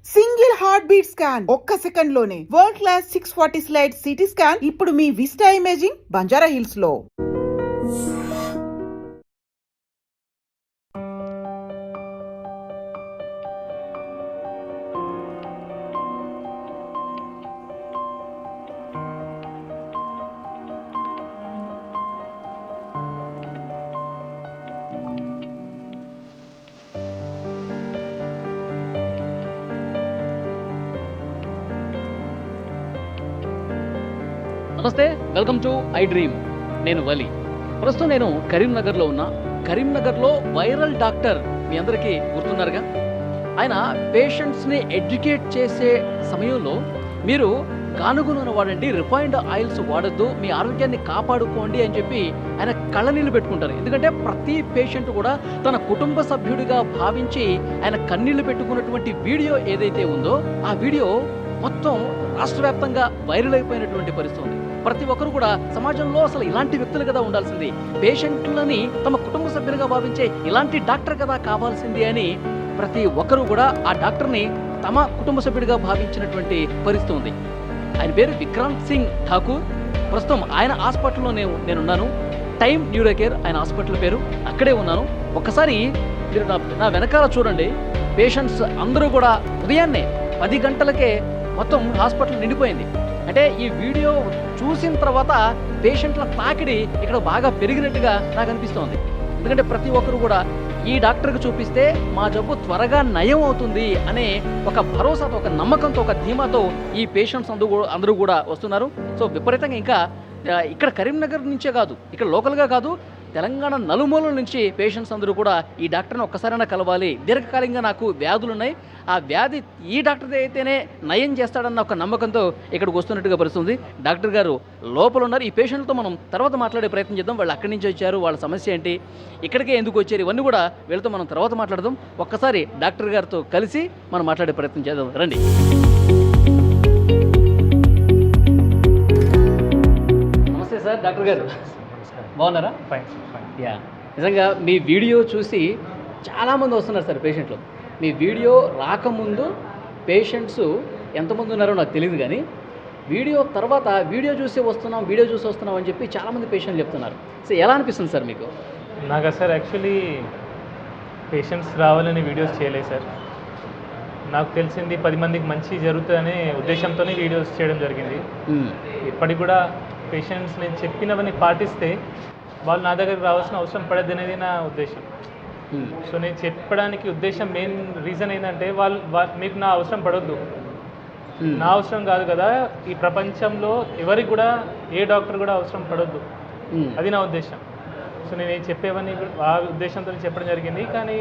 Single heart beat scan ఒక్క second లోనే world class 640 slide CT scan ఇప్పుడు మీ vista imaging Banjara hills లో. నమస్తే, వెల్కమ్ టు ఐ డ్రీమ్. నేను వలి. ప్రస్తుతం నేను కరీంనగర్లో ఉన్నా. కరీంనగర్లో వైరల్ డాక్టర్ మీ అందరికీ గుర్తున్నారుగా. ఆయన పేషెంట్స్ని ఎడ్యుకేట్ చేసే సమయంలో మీరు గానుగ నూనె వాడండి, రిఫైన్డ్ ఆయిల్స్ వాడద్దు, మీ ఆరోగ్యాన్ని కాపాడుకోండి అని చెప్పి ఆయన కళ్ళనీళ్ళు పెట్టుకుంటారు. ఎందుకంటే ప్రతి పేషెంట్ కూడా తన కుటుంబ సభ్యుడిగా భావించి ఆయన కన్నీళ్లు పెట్టుకున్నటువంటి వీడియో ఏదైతే ఉందో ఆ వీడియో మొత్తం రాష్ట్ర వ్యాప్తంగా వైరల్ అయిపోయినటువంటి పరిస్థితి ఉంది. ప్రతి ఒక్కరు కూడా సమాజంలో అసలు ఇలాంటి వ్యక్తులు కదా ఉండాల్సింది, పేషెంట్లని తమ కుటుంబ సభ్యులుగా భావించే ఇలాంటి డాక్టర్ కదా కావాల్సింది అని ప్రతి ఒక్కరు కూడా ఆ డాక్టర్ని తమ కుటుంబ సభ్యుడిగా భావించినటువంటి పరిస్థితి ఉంది. ఆయన పేరు విక్రాంత్ సింగ్ ఠాకూర్. ప్రస్తుతం ఆయన హాస్పిటల్లో నేనున్నాను. టైమ్ న్యూరో కేర్ ఆయన హాస్పిటల్ పేరు. అక్కడే ఉన్నాను. ఒక్కసారి మీరు నా వెనకాల చూడండి. పేషెంట్స్ అందరూ కూడా ఉదయాన్నే 10 గంటలకే మొత్తం హాస్పిటల్ నిండిపోయింది. అంటే ఈ వీడియో చూసిన తర్వాత పేషెంట్ల తాకిడి ఇక్కడ బాగా పెరిగినట్టుగా నాకు అనిపిస్తోంది. ఎందుకంటే ప్రతి ఒక్కరు కూడా ఈ డాక్టర్కి చూపిస్తే మా జబ్బు త్వరగా నయం అవుతుంది అనే ఒక భరోసాతో, ఒక నమ్మకంతో, ఒక ధీమాతో ఈ పేషెంట్స్ అందరూ కూడా వస్తున్నారు. సో విపరీతంగా ఇంకా ఇక్కడ కరీంనగర్ నుంచే కాదు, ఇక్కడ లోకల్గా కాదు, తెలంగాణ నలుమూలల నుంచి పేషెంట్స్ అందరూ కూడా ఈ డాక్టర్ని ఒక్కసారైనా కలవాలి, దీర్ఘకాలికంగా నాకు వ్యాధులు ఉన్నాయి, ఆ వ్యాధి ఈ డాక్టర్ అయితేనే నయం చేస్తాడన్న ఒక నమ్మకంతో ఇక్కడికి వస్తున్నట్టుగా పరిస్థితుంది. డాక్టర్ గారు లోపల ఉన్నారు. ఈ పేషెంట్తో మనం తర్వాత మాట్లాడే ప్రయత్నం చేద్దాం. వాళ్ళు అక్కడి నుంచి వచ్చారు, వాళ్ళ సమస్య ఏంటి, ఇక్కడికే ఎందుకు వచ్చారు, ఇవన్నీ కూడా వీళ్ళతో మనం తర్వాత మాట్లాడదాం. ఒక్కసారి డాక్టర్ గారితో కలిసి మనం మాట్లాడే ప్రయత్నం చేద్దాం. రండి. నమస్తే సార్, డాక్టర్ గారు బాగున్నారా? ఫైన్. యా, నిజంగా మీ వీడియో చూసి చాలామంది వస్తున్నారు సార్ పేషెంట్లు. మీ వీడియో రాకముందు పేషెంట్స్ ఎంతమంది ఉన్నారో నాకు తెలియదు, కానీ వీడియో తర్వాత వీడియో చూసి వస్తున్నాం అని చెప్పి చాలామంది పేషెంట్లు చెప్తున్నారు. సో ఎలా అనిపిస్తుంది సార్ మీకు? నాకు సార్ యాక్చువల్లీ పేషెంట్స్ రావాలని వీడియోస్ చేయలేదు సార్. నాకు తెలిసింది 10 మందికి మంచి జరుగుతుందనే ఉద్దేశంతోనే వీడియోస్ చేయడం జరిగింది. ఇప్పటికి కూడా పేషెంట్స్ నేను చెప్పినవన్నీ పాటిస్తే వాళ్ళు నా దగ్గరికి రావాల్సిన అవసరం పడద్దు అనేది నా ఉద్దేశం. సో నేను చెప్పడానికి ఉద్దేశం మెయిన్ రీజన్ ఏంటంటే మీకు నా అవసరం పడొద్దు, నా అవసరం కాదు కదా, ఈ ప్రపంచంలో ఎవరికి కూడా ఏ డాక్టర్ కూడా అవసరం పడొద్దు, అది నా ఉద్దేశం. సో నేను చెప్పేవన్నీ ఆ ఉద్దేశంతో చెప్పడం జరిగింది. కానీ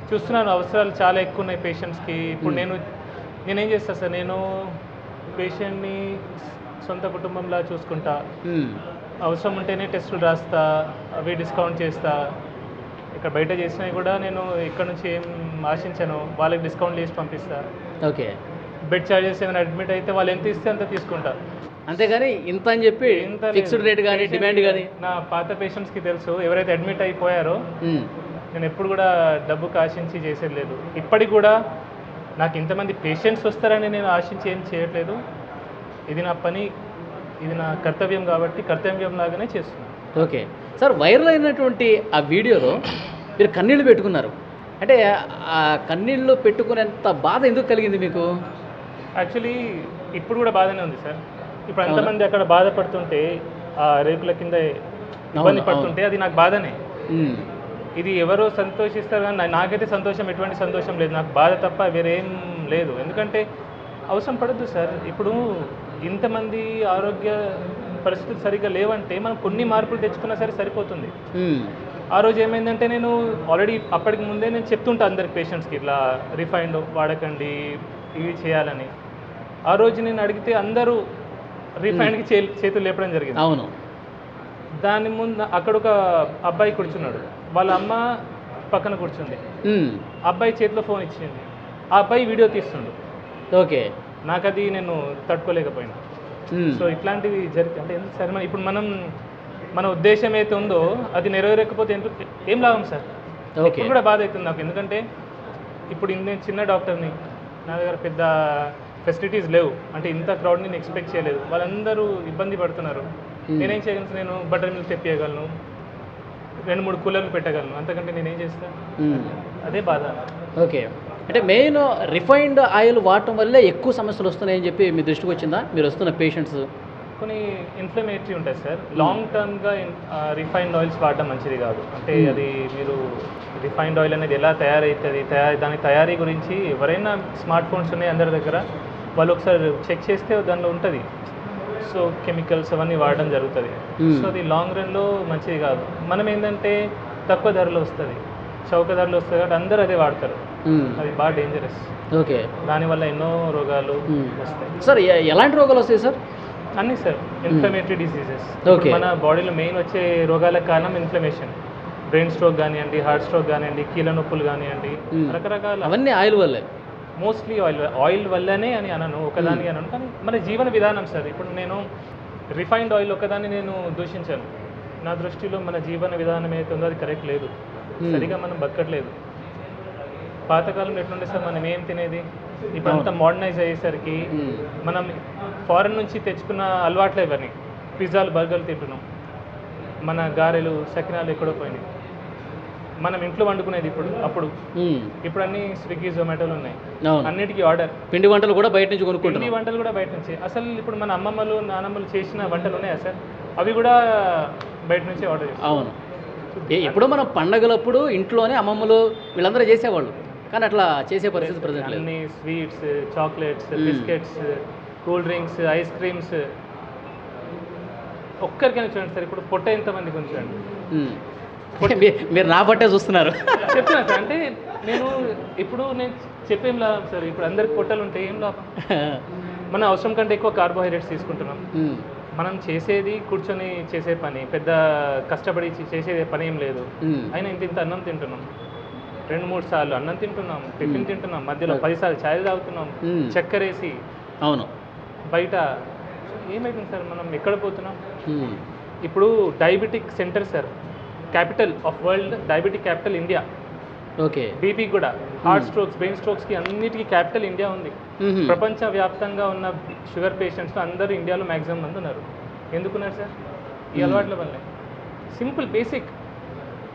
చూస్తున్నాను అవసరాలు చాలా ఎక్కువ ఉన్నాయి పేషెంట్స్కి. ఇప్పుడు నేనేం చేస్తాను సార్, నేను పేషెంట్ని సొంత కుటుంబంలా చూసుకుంటా, అవసరం ఉంటేనే టెస్టులు రాస్తా, అవి డిస్కౌంట్ చేస్తా. ఇక్కడ బయట చేసినవి కూడా నేను ఇక్కడ నుంచి ఏం ఆశించాను, వాళ్ళకి డిస్కౌంట్ చేసి పంపిస్తా. ఓకే, బెడ్ ఛార్జెస్ ఏమైనా అడ్మిట్ అయితే వాళ్ళు ఎంత ఇస్తే అంత తీసుకుంటా, అంతేగాని ఇంత అని చెప్పి ఫిక్స్డ్ రేట్ కానీ డిమాండ్ కానీ. నా పాత పేషెంట్స్కి తెలుసు, ఎవరైతే అడ్మిట్ అయిపోయారో నేను ఎప్పుడు కూడా డబ్బుకి ఆశించి చేసేది లేదు. ఇప్పటికి కూడా నాకు ఇంతమంది పేషెంట్స్ వస్తారని నేను ఆశించి ఏం చేయట్లేదు. ఇది నా పని, ఇది నా కర్తవ్యం కాబట్టి కర్తవ్యం లాగానే చేస్తున్నాను. ఓకే సార్, వైరల్ అయినటువంటి ఆ వీడియోలో మీరు కన్నీళ్ళు పెట్టుకున్నారు. అంటే ఆ కన్నీళ్ళు పెట్టుకునేంత బాధ ఎందుకు కలిగింది మీకు? యాక్చువల్లీ ఇప్పుడు కూడా బాధనే ఉంది సార్. ఇప్పుడు అంతమంది అక్కడ బాధపడుతుంటే, ఆ రేకుల కింద ఇబ్బంది పడుతుంటే అది నాకు బాధనే. ఇది ఎవరో సంతోషిస్తారు కానీ నాకైతే సంతోషం, ఎటువంటి సంతోషం లేదు. నాకు బాధ తప్ప వేరేం లేదు. ఎందుకంటే అవసరం పడద్దు సార్. ఇప్పుడు ఇంతమంది ఆరోగ్య పరిస్థితులు సరిగ్గా లేవంటే మనం కొన్ని మార్పులు తెచ్చుకున్నా సరే సరిపోతుంది. ఆ రోజు ఏమైందంటే నేను ఆల్రెడీ అప్పటికి ముందే నేను చెప్తుంటా అందరికి పేషెంట్స్కి ఇట్లా రిఫైండ్ వాడకండి, ఇవి చేయాలని. ఆ రోజు నేను అడిగితే అందరూ రిఫైండ్కి చేతులు లేపడం జరిగింది. అవును. దాని ముందు అక్కడ ఒక అబ్బాయి కూర్చున్నాడు, వాళ్ళ అమ్మ పక్కన కూర్చుంది. అబ్బాయి చేతిలో ఫోన్ ఇచ్చింది, ఆ అబ్బాయి వీడియో తీస్తుండు. ఓకే, నాకు అది నేను తట్టుకోలేకపోయినా. సో ఇట్లాంటివి అంటే ఎందుకు సార్, ఇప్పుడు మన ఉద్దేశం అయితే ఉందో అది నెరవేరకపోతే ఏం లాభం సార్? ఇప్పుడు కూడా బాధ అవుతుంది నాకు. ఎందుకంటే ఇప్పుడు నేను చిన్న డాక్టర్ని, నా దగ్గర పెద్ద ఫెసిలిటీస్ లేవు, అంటే ఇంత క్రౌడ్ నేను ఎక్స్పెక్ట్ చేయలేదు, వాళ్ళందరూ ఇబ్బంది పడుతున్నారు. నేనేం చేయగలను? నేను బటర్ మిల్క్ తెప్పియగలను, 2-3 కూలర్లు పెట్టగలను, అంతకంటే నేనేం చేస్తాను? అదే బాధ. ఓకే, అంటే మెయిన్ రిఫైన్డ్ ఆయిల్ వాడటం వల్లే ఎక్కువ సమస్యలు వస్తున్నాయని చెప్పి మీ దృష్టికి వచ్చిందా మీరు వస్తున్న పేషెంట్స్? కొన్ని ఇన్ఫ్లమేటరీ ఉంటాయి సార్. లాంగ్ టర్మ్గా రిఫైన్డ్ ఆయిల్స్ వాడడం మంచిది కాదు. అంటే అది మీరు రిఫైన్డ్ ఆయిల్ అనేది ఎలా తయారవుతుంది, దాని తయారీ గురించి ఎవరైనా స్మార్ట్ ఫోన్స్ ఉన్నాయి అందరి దగ్గర, వాళ్ళు ఒకసారి చెక్ చేస్తే దానిలో ఉంటుంది. సో కెమికల్స్ అవన్నీ వాడడం జరుగుతుంది. సో అది లాంగ్ రన్లో మంచిది కాదు. మనం ఏంటంటే తక్కువ ధరలో వస్తుంది, చౌక ధరలో వస్తుంది కాబట్టి అందరూ అదే వాడతారు. అది బాగా డేంజరస్. ఓకే, దానివల్ల ఎన్నో రోగాలు వస్తాయి. సార్ ఎలాంటి రోగాలు వస్తాయి సార్? అన్నీ సార్, ఇన్ఫ్లమేటరీ డిసీజెస్. ఓకే, మన బాడీలో మెయిన్ వచ్చే రోగాలకు కారణం ఇన్ఫ్లమేషన్. బ్రెయిన్ స్ట్రోక్ కానివ్వండి, హార్ట్ స్ట్రోక్ కానివ్వండి, కీళ్ళ నొప్పులు కానివ్వండి, రకరకాల. అవన్నీ ఆయిల్ వల్లే, మోస్ట్లీ ఆయిల్ వల్లనే అని అనను, ఒకదానికి అనను, కానీ మన జీవన విధానం సార్. ఇప్పుడు నేను రిఫైన్డ్ ఆయిల్ ఒకదాన్ని నేను దూషించాను. నా దృష్టిలో మన జీవన విధానం ఏదైతే ఉందో అది కరెక్ట్ లేదు, సరిగా మనం బతకట్లేదు. పాతకాలంలో ఎట్లుండే సార్, మనం ఏం తినేది, ఇప్పుడు అంతా మోడర్నైజ్ అయ్యేసరికి మనం ఫారెన్ నుంచి తెచ్చుకున్న అలవాట్లే ఇవన్నీ. పిజ్జాలు, బర్గర్లు తింటున్నాం, మన గారెలు, సకినాలు ఎక్కడో పోయినాయి. మనం ఇంట్లో వండుకునేది ఇప్పుడు అన్ని స్విగ్గీ, జొమాటోలు ఉన్నాయి, అన్నిటికీ ఆర్డర్. పిండి వంటలు కూడా బయట నుంచి కొనుక్కుంటాం. పిండి వంటలు కూడా బయట నుంచి. అసలు ఇప్పుడు మన అమ్మమ్మలు, నానమ్మలు చేసిన వంటలు ఉన్నాయా సార్? అవి కూడా బయట నుంచి ఆర్డర్ చేస్తాం. అవును, ఎప్పుడో మనం పండగలప్పుడు ఇంట్లోనే అమ్మమ్మలు వీళ్ళందరూ చేసేవాళ్ళు, కానీ అట్లా చేసే పరిస్థితి ప్రజెంట్ లేదు. అన్ని sweets, chocolates, biscuits, cool drinks, ice creams. ఒక్కరికైనా చూడండి సార్, ఇప్పుడు పొట్ట ఎంతమందికి ఉంచండి. మీరు నా పట్టే చూస్తున్నారు. చెప్తున్నా సార్, అంటే నేను చెప్పేం లాభం సార్. ఇప్పుడు అందరికి పొట్టలు ఉంటే ఏం లాభం? మన అవసరం కంటే ఎక్కువ కార్బోహైడ్రేట్స్ తీసుకుంటున్నాం. మనం చేసేది కూర్చొని చేసే పని, పెద్ద కష్టపడి చేసే పని ఏం లేదు. అయినా ఇంత అన్నం తింటున్నాం, 2-3 సార్లు అన్నం తింటున్నాం, టిఫిన్ తింటున్నాం, మధ్యలో 10 సార్లు ఛాయ్ తాగుతున్నాం, చక్కెర వేసి. అవును, బయట ఏమైతుంది సార్, మనం ఎక్కడ పోతున్నాం? ఇప్పుడు diabetic centre sir, capital of world, diabetic capital India. Okay, BP కూడా, హార్ట్ స్ట్రోక్స్, బ్రెయిన్ స్ట్రోక్స్కి అన్నిటికీ క్యాపిటల్ ఇండియా ఉంది. ప్రపంచవ్యాప్తంగా ఉన్న షుగర్ పేషెంట్స్ అందరూ ఇండియాలో మ్యాక్సిమం మంది ఉన్నారు. ఎందుకున్నారు సార్? ఈ అలవాట్ల వల్లే. సింపుల్, బేసిక్,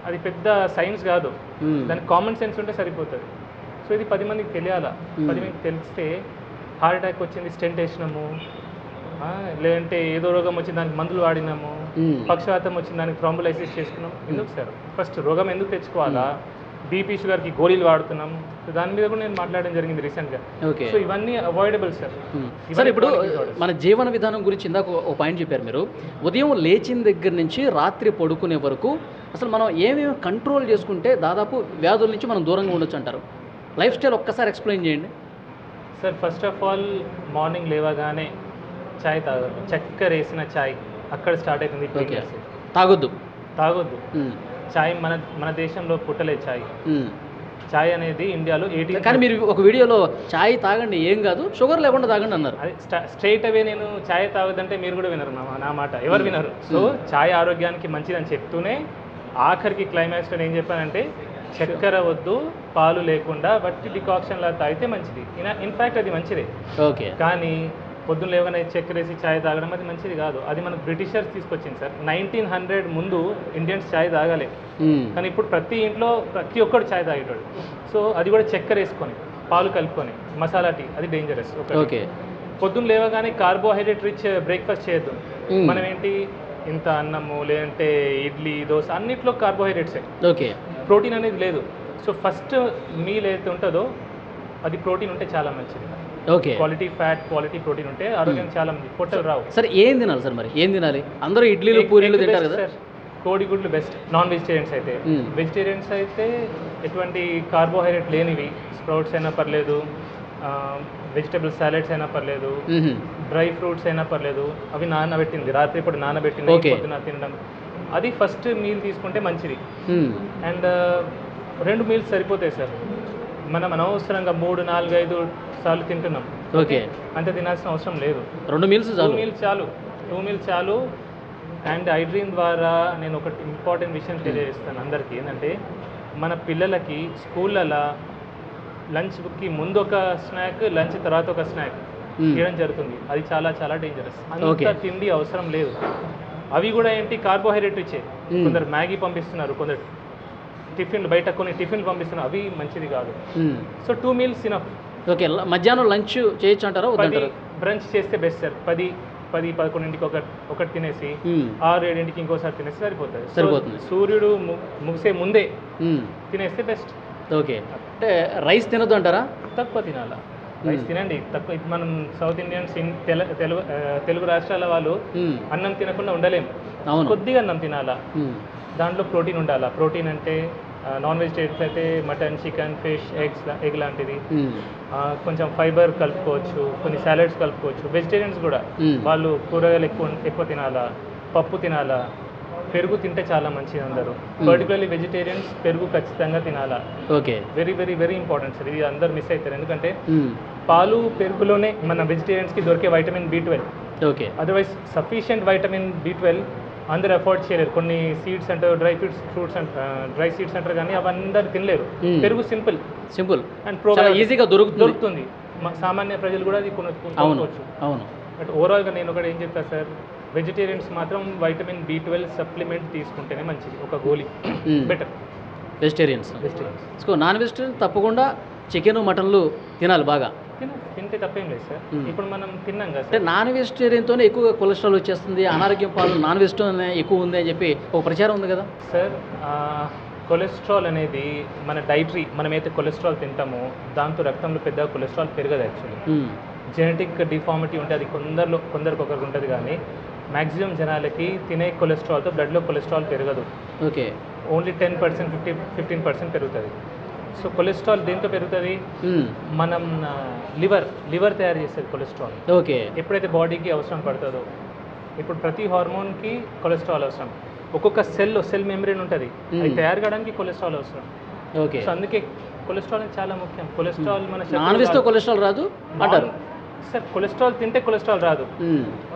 అది పెద్ద సైన్స్ కాదు, దానికి కామన్ సెన్స్ ఉంటే సరిపోతుంది. సో ఇది 10 మందికి తెలియాలా. 10 మందికి తెలిస్తే హార్ట్ అటాక్ వచ్చింది, స్టెంట్ వేసినాము, లేదంటే ఏదో రోగం వచ్చింది దానికి మందులు వాడినాము, పక్షవాతం వచ్చింది దానికి థ్రాంబోలైసిస్ చేసుకున్నాం. ఎందుకు సార్? ఫస్ట్ రోగం ఎందుకు తెచ్చుకోవాలా? బీపీ, షుగర్కి గోళీలు వాడుతున్నాం. సో దాని మీద కూడా నేను మాట్లాడడం జరిగింది రీసెంట్గా. సో ఇవన్నీ అవాయిడబుల్ సార్. సార్, ఇప్పుడు మన జీవన విధానం గురించి ఇందాక ఒక పాయింట్ చెప్పారు మీరు. ఉదయం లేచిన దగ్గర నుంచి రాత్రి పడుకునే వరకు అసలు మనం ఏమేమి కంట్రోల్ చేసుకుంటే దాదాపు వ్యాధుల నుంచి మనం దూరంగా ఉండొచ్చు అంటారు? లైఫ్ స్టైల్ ఒక్కసారి ఎక్స్ప్లెయిన్ చేయండి sir. First of all morning లేవగానే చాయ్ తాగదు, చక్కెర వేసిన చాయ్ అక్కడ స్టార్ట్ అవుతుంది. తాగొద్దు. చాయ్ మన దేశంలో పుట్టలేదు చాయ్. చాయ్ అనేది ఇండియాలో 18. కానీ మీరు ఒక వీడియోలో చాయ్ తాగండి ఏం కాదు, షుగర్ లేకుండా తాగండి అన్నారు. అది స్ట్రైట్ అవే నేను చాయ్ తాగొద్దంటే మీరు కూడా వినరు నా మాట, ఎవరు వినరు. సో చాయ్ ఆరోగ్యానికి మంచిదని చెప్తూనే ఆఖరికి క్లైమాక్స్లో ఏం చెప్పానంటే చక్కెర వద్దు, పాలు లేకుండా వట్టి డికాక్షన్ లా తాగితే మంచిది. ఇన్ఫ్యాక్ట్ అది మంచిదే. ఓకే, కానీ పొద్దున్న లేవగానే చక్కెర వేసి ఛాయ్ తాగడం అది మంచిది కాదు. అది మనకు బ్రిటిషర్స్ తీసుకొచ్చింది సార్. 1900 ముందు ఇండియన్స్ ఛాయ్ తాగలే, కానీ ఇప్పుడు ప్రతి ఇంట్లో ప్రతి ఒక్కడు ఛాయ్ తాగేటాడు. సో అది కూడా చక్కెర వేసుకొని, పాలు కలుపుకొని, మసాలా టీ, అది డేంజరస్. ఓకే, పొద్దున్న లేవగానే కార్బోహైడ్రేట్ రిచ్ బ్రేక్ఫాస్ట్ చేయొద్దు. మనం ఏంటి, ఇంత అన్నము, లేదంటే ఇడ్లీ, దోశ, అన్నిట్లో కార్బోహైడ్రేట్సే. ఓకే, ప్రోటీన్ అనేది లేదు. సో ఫస్ట్ మీల్ ఏదైతే ఉంటుందో అది ప్రోటీన్ ఉంటే చాలా మంచిది. Okay, quality fat, quality protein ఉంటే ఆరోగ్యం చాలా మంది, పొట్టలు రావు. సార్ ఏం తినాలి సార్? మరి ఏం తినాలి? అందరూ ఇడ్లీలు, పూరీలు తింటారు కదా సార్. కోడిగుడ్లు బెస్ట్ నాన్ వెజిటేరియన్స్ అయితే. వెజిటేరియన్స్ అయితే ఎటువంటి కార్బోహైడ్రేట్ లేనివి, స్ప్రౌట్స్ అయినా పర్లేదు, వెజిటబుల్ సాలెడ్స్ అయినా పర్లేదు, డ్రై ఫ్రూట్స్ అయినా పర్లేదు, అవి నానబెట్టింది, రాత్రి ఇప్పుడు నానబెట్టింది, పొద్దున తినడం, అది ఫస్ట్ మీల్ తీసుకుంటే మంచిది. అండ్ 2 మీల్స్ సరిపోతాయి సార్. మనం అనవసరంగా 3, 4, 5 సార్లు తింటున్నాం. ఓకే, అంతే తినాల్సిన అవసరం లేదు. 2 మీల్స్ చాలు. 2 మీల్స్ చాలు. అండ్ ఐడ్రీమ్ ద్వారా నేను ఒకటి ఇంపార్టెంట్ విషయం తెలియజేస్తాను అందరికీ. ఏంటంటే మన పిల్లలకి స్కూళ్ళలో లంచ్కి ముందు ఒక స్నాక్, లంచ్ తర్వాత ఒక స్నాక్ చేయడం జరుగుతుంది. అది చాలా చాలా డేంజరస్. అంత తిండి అవసరం లేదు. అవి కూడా ఏంటి, కార్బోహైడ్రేట్ ఇచ్చే. కొందరు మ్యాగీ పంపిస్తున్నారు, కొందరు టిఫిన్లు బయట కొన్ని టిఫిన్లు పంపిస్తున్నారు, అవి మంచిది కాదు. So 2 meals enough. ఓకే, మధ్యాహ్నం లంచ్ చేయొచ్చు అంటారా? 10 బ్రంచ్ చేస్తే బెస్ట్ సార్. 10-11కి ఒకటి తినేసి 6-7కి ఇంకోసారి తినేసి సరిపోతుంది. సూర్యుడు ముగిసే ముందే తినేస్తే బెస్ట్. ఓకే, అంటే రైస్ తినొద్దు అంటారా? తక్కువ తినాలా, రైస్ తినండి తక్కువ. ఇప్పుడు మనం సౌత్ ఇండియన్స్ తెలుగు రాష్ట్రాల వాళ్ళు అన్నం తినకుండా ఉండలేము. కొద్దిగా అన్నం తినాలా, దాంట్లో ప్రోటీన్ ఉండాలా. ప్రోటీన్ అంటే నాన్ వెజిటేరియన్స్ అయితే మటన్, చికెన్, ఫిష్, ఎగ్ లాంటిది. కొంచెం ఫైబర్ కలుపుకోవచ్చు, కొన్ని సాలడ్స్ కలుపుకోవచ్చు. వెజిటేరియన్స్ కూడా వాళ్ళు కూరగాయలు ఎక్కువ తినాలా, పప్పు తినాలా, పెరుగు తింటే చాలా మంచిది అందరూ. పర్టికులర్లీ వెజిటేరియన్స్ పెరుగు ఖచ్చితంగా తినాలా. Okay, very very very important sir. ఇది అందరు మిస్ అవుతారు, ఎందుకంటే పాలు పెరుగులోనే మన వెజిటేరియన్స్కి దొరికే vitamin B12. Okay, otherwise sufficient vitamin B12 అందరు అఫోర్డ్ చేయలేరు. కొన్ని సీడ్స్ అంటారు, ఫ్రూట్స్ డ్రై సీడ్స్ అంటారు, కానీ అవి అందరు తినలేరు. పెరుగు సింపుల్ అండ్ ఈజీగా దొరుకుతుంది. సామాన్య ప్రజలు కూడా అది కొనుక్కోవచ్చు. అవును. బట్ ఓవరాల్గా నేను ఒకటి ఏం చెప్తాను సార్, వెజిటేరియన్స్ మాత్రం వైటమిన్ B12 సప్లిమెంట్ తీసుకుంటేనే మంచిది. ఒక గోళీ better vegetarians. So non vegetarian తప్పకుండా చికెన్, మటన్లు తినాలి బాగా. తింటే తప్పేం లేదు సార్. ఇప్పుడు మనం తిన్నాం కదా అంటే నాన్ వెజిటేరియన్తోనే ఎక్కువ కొలెస్ట్రాల్ వచ్చేస్తుంది, అనారోగ్యం పాలు నాన్ వెజిటేరియన్ ఎక్కువ ఉంది అని చెప్పి ఒక ప్రచారం ఉంది కదా సార్. కొలెస్ట్రాల్ అనేది మన డైటరీ, మనమైతే కొలెస్ట్రాల్ తింటామో దాంతో రక్తంలో పెద్దగా కొలెస్ట్రాల్ పెరగదు. యాక్చువల్లీ జెనెటిక్ డిఫార్మిటీ ఉంటే అది కొందరికి ఉంటుంది, కానీ మ్యాక్సిమం జనాలకి తినే కొలెస్ట్రాల్తో బ్లడ్లో కొలెస్ట్రాల్ పెరగదు. ఓకే, ఓన్లీ 10%, 15% పెరుగుతుంది. సో కొలెస్ట్రాల్ దేంతో పెరుగుతుంది? మనం లివర్ తయారు చేసేది కొలెస్ట్రాల్. ఓకే, ఎప్పుడైతే బాడీకి అవసరం పడుతుందో. ఇప్పుడు ప్రతి హార్మోన్కి కొలెస్ట్రాల్ అవసరం. ఒక్కొక్క సెల్ మెంబ్రేన్ ఉంటుంది, అది తయారు కావడానికి కొలెస్ట్రాల్ అవసరం. ఓకే, సో అందుకే కొలెస్ట్రాల్ చాలా ముఖ్యం. కొలెస్ట్రాల్ మన నాన్ వెజ్తో కొలెస్ట్రాల్ రాదు అంటారు సార్. కొలెస్ట్రాల్ తింటే కొలెస్ట్రాల్ రాదు.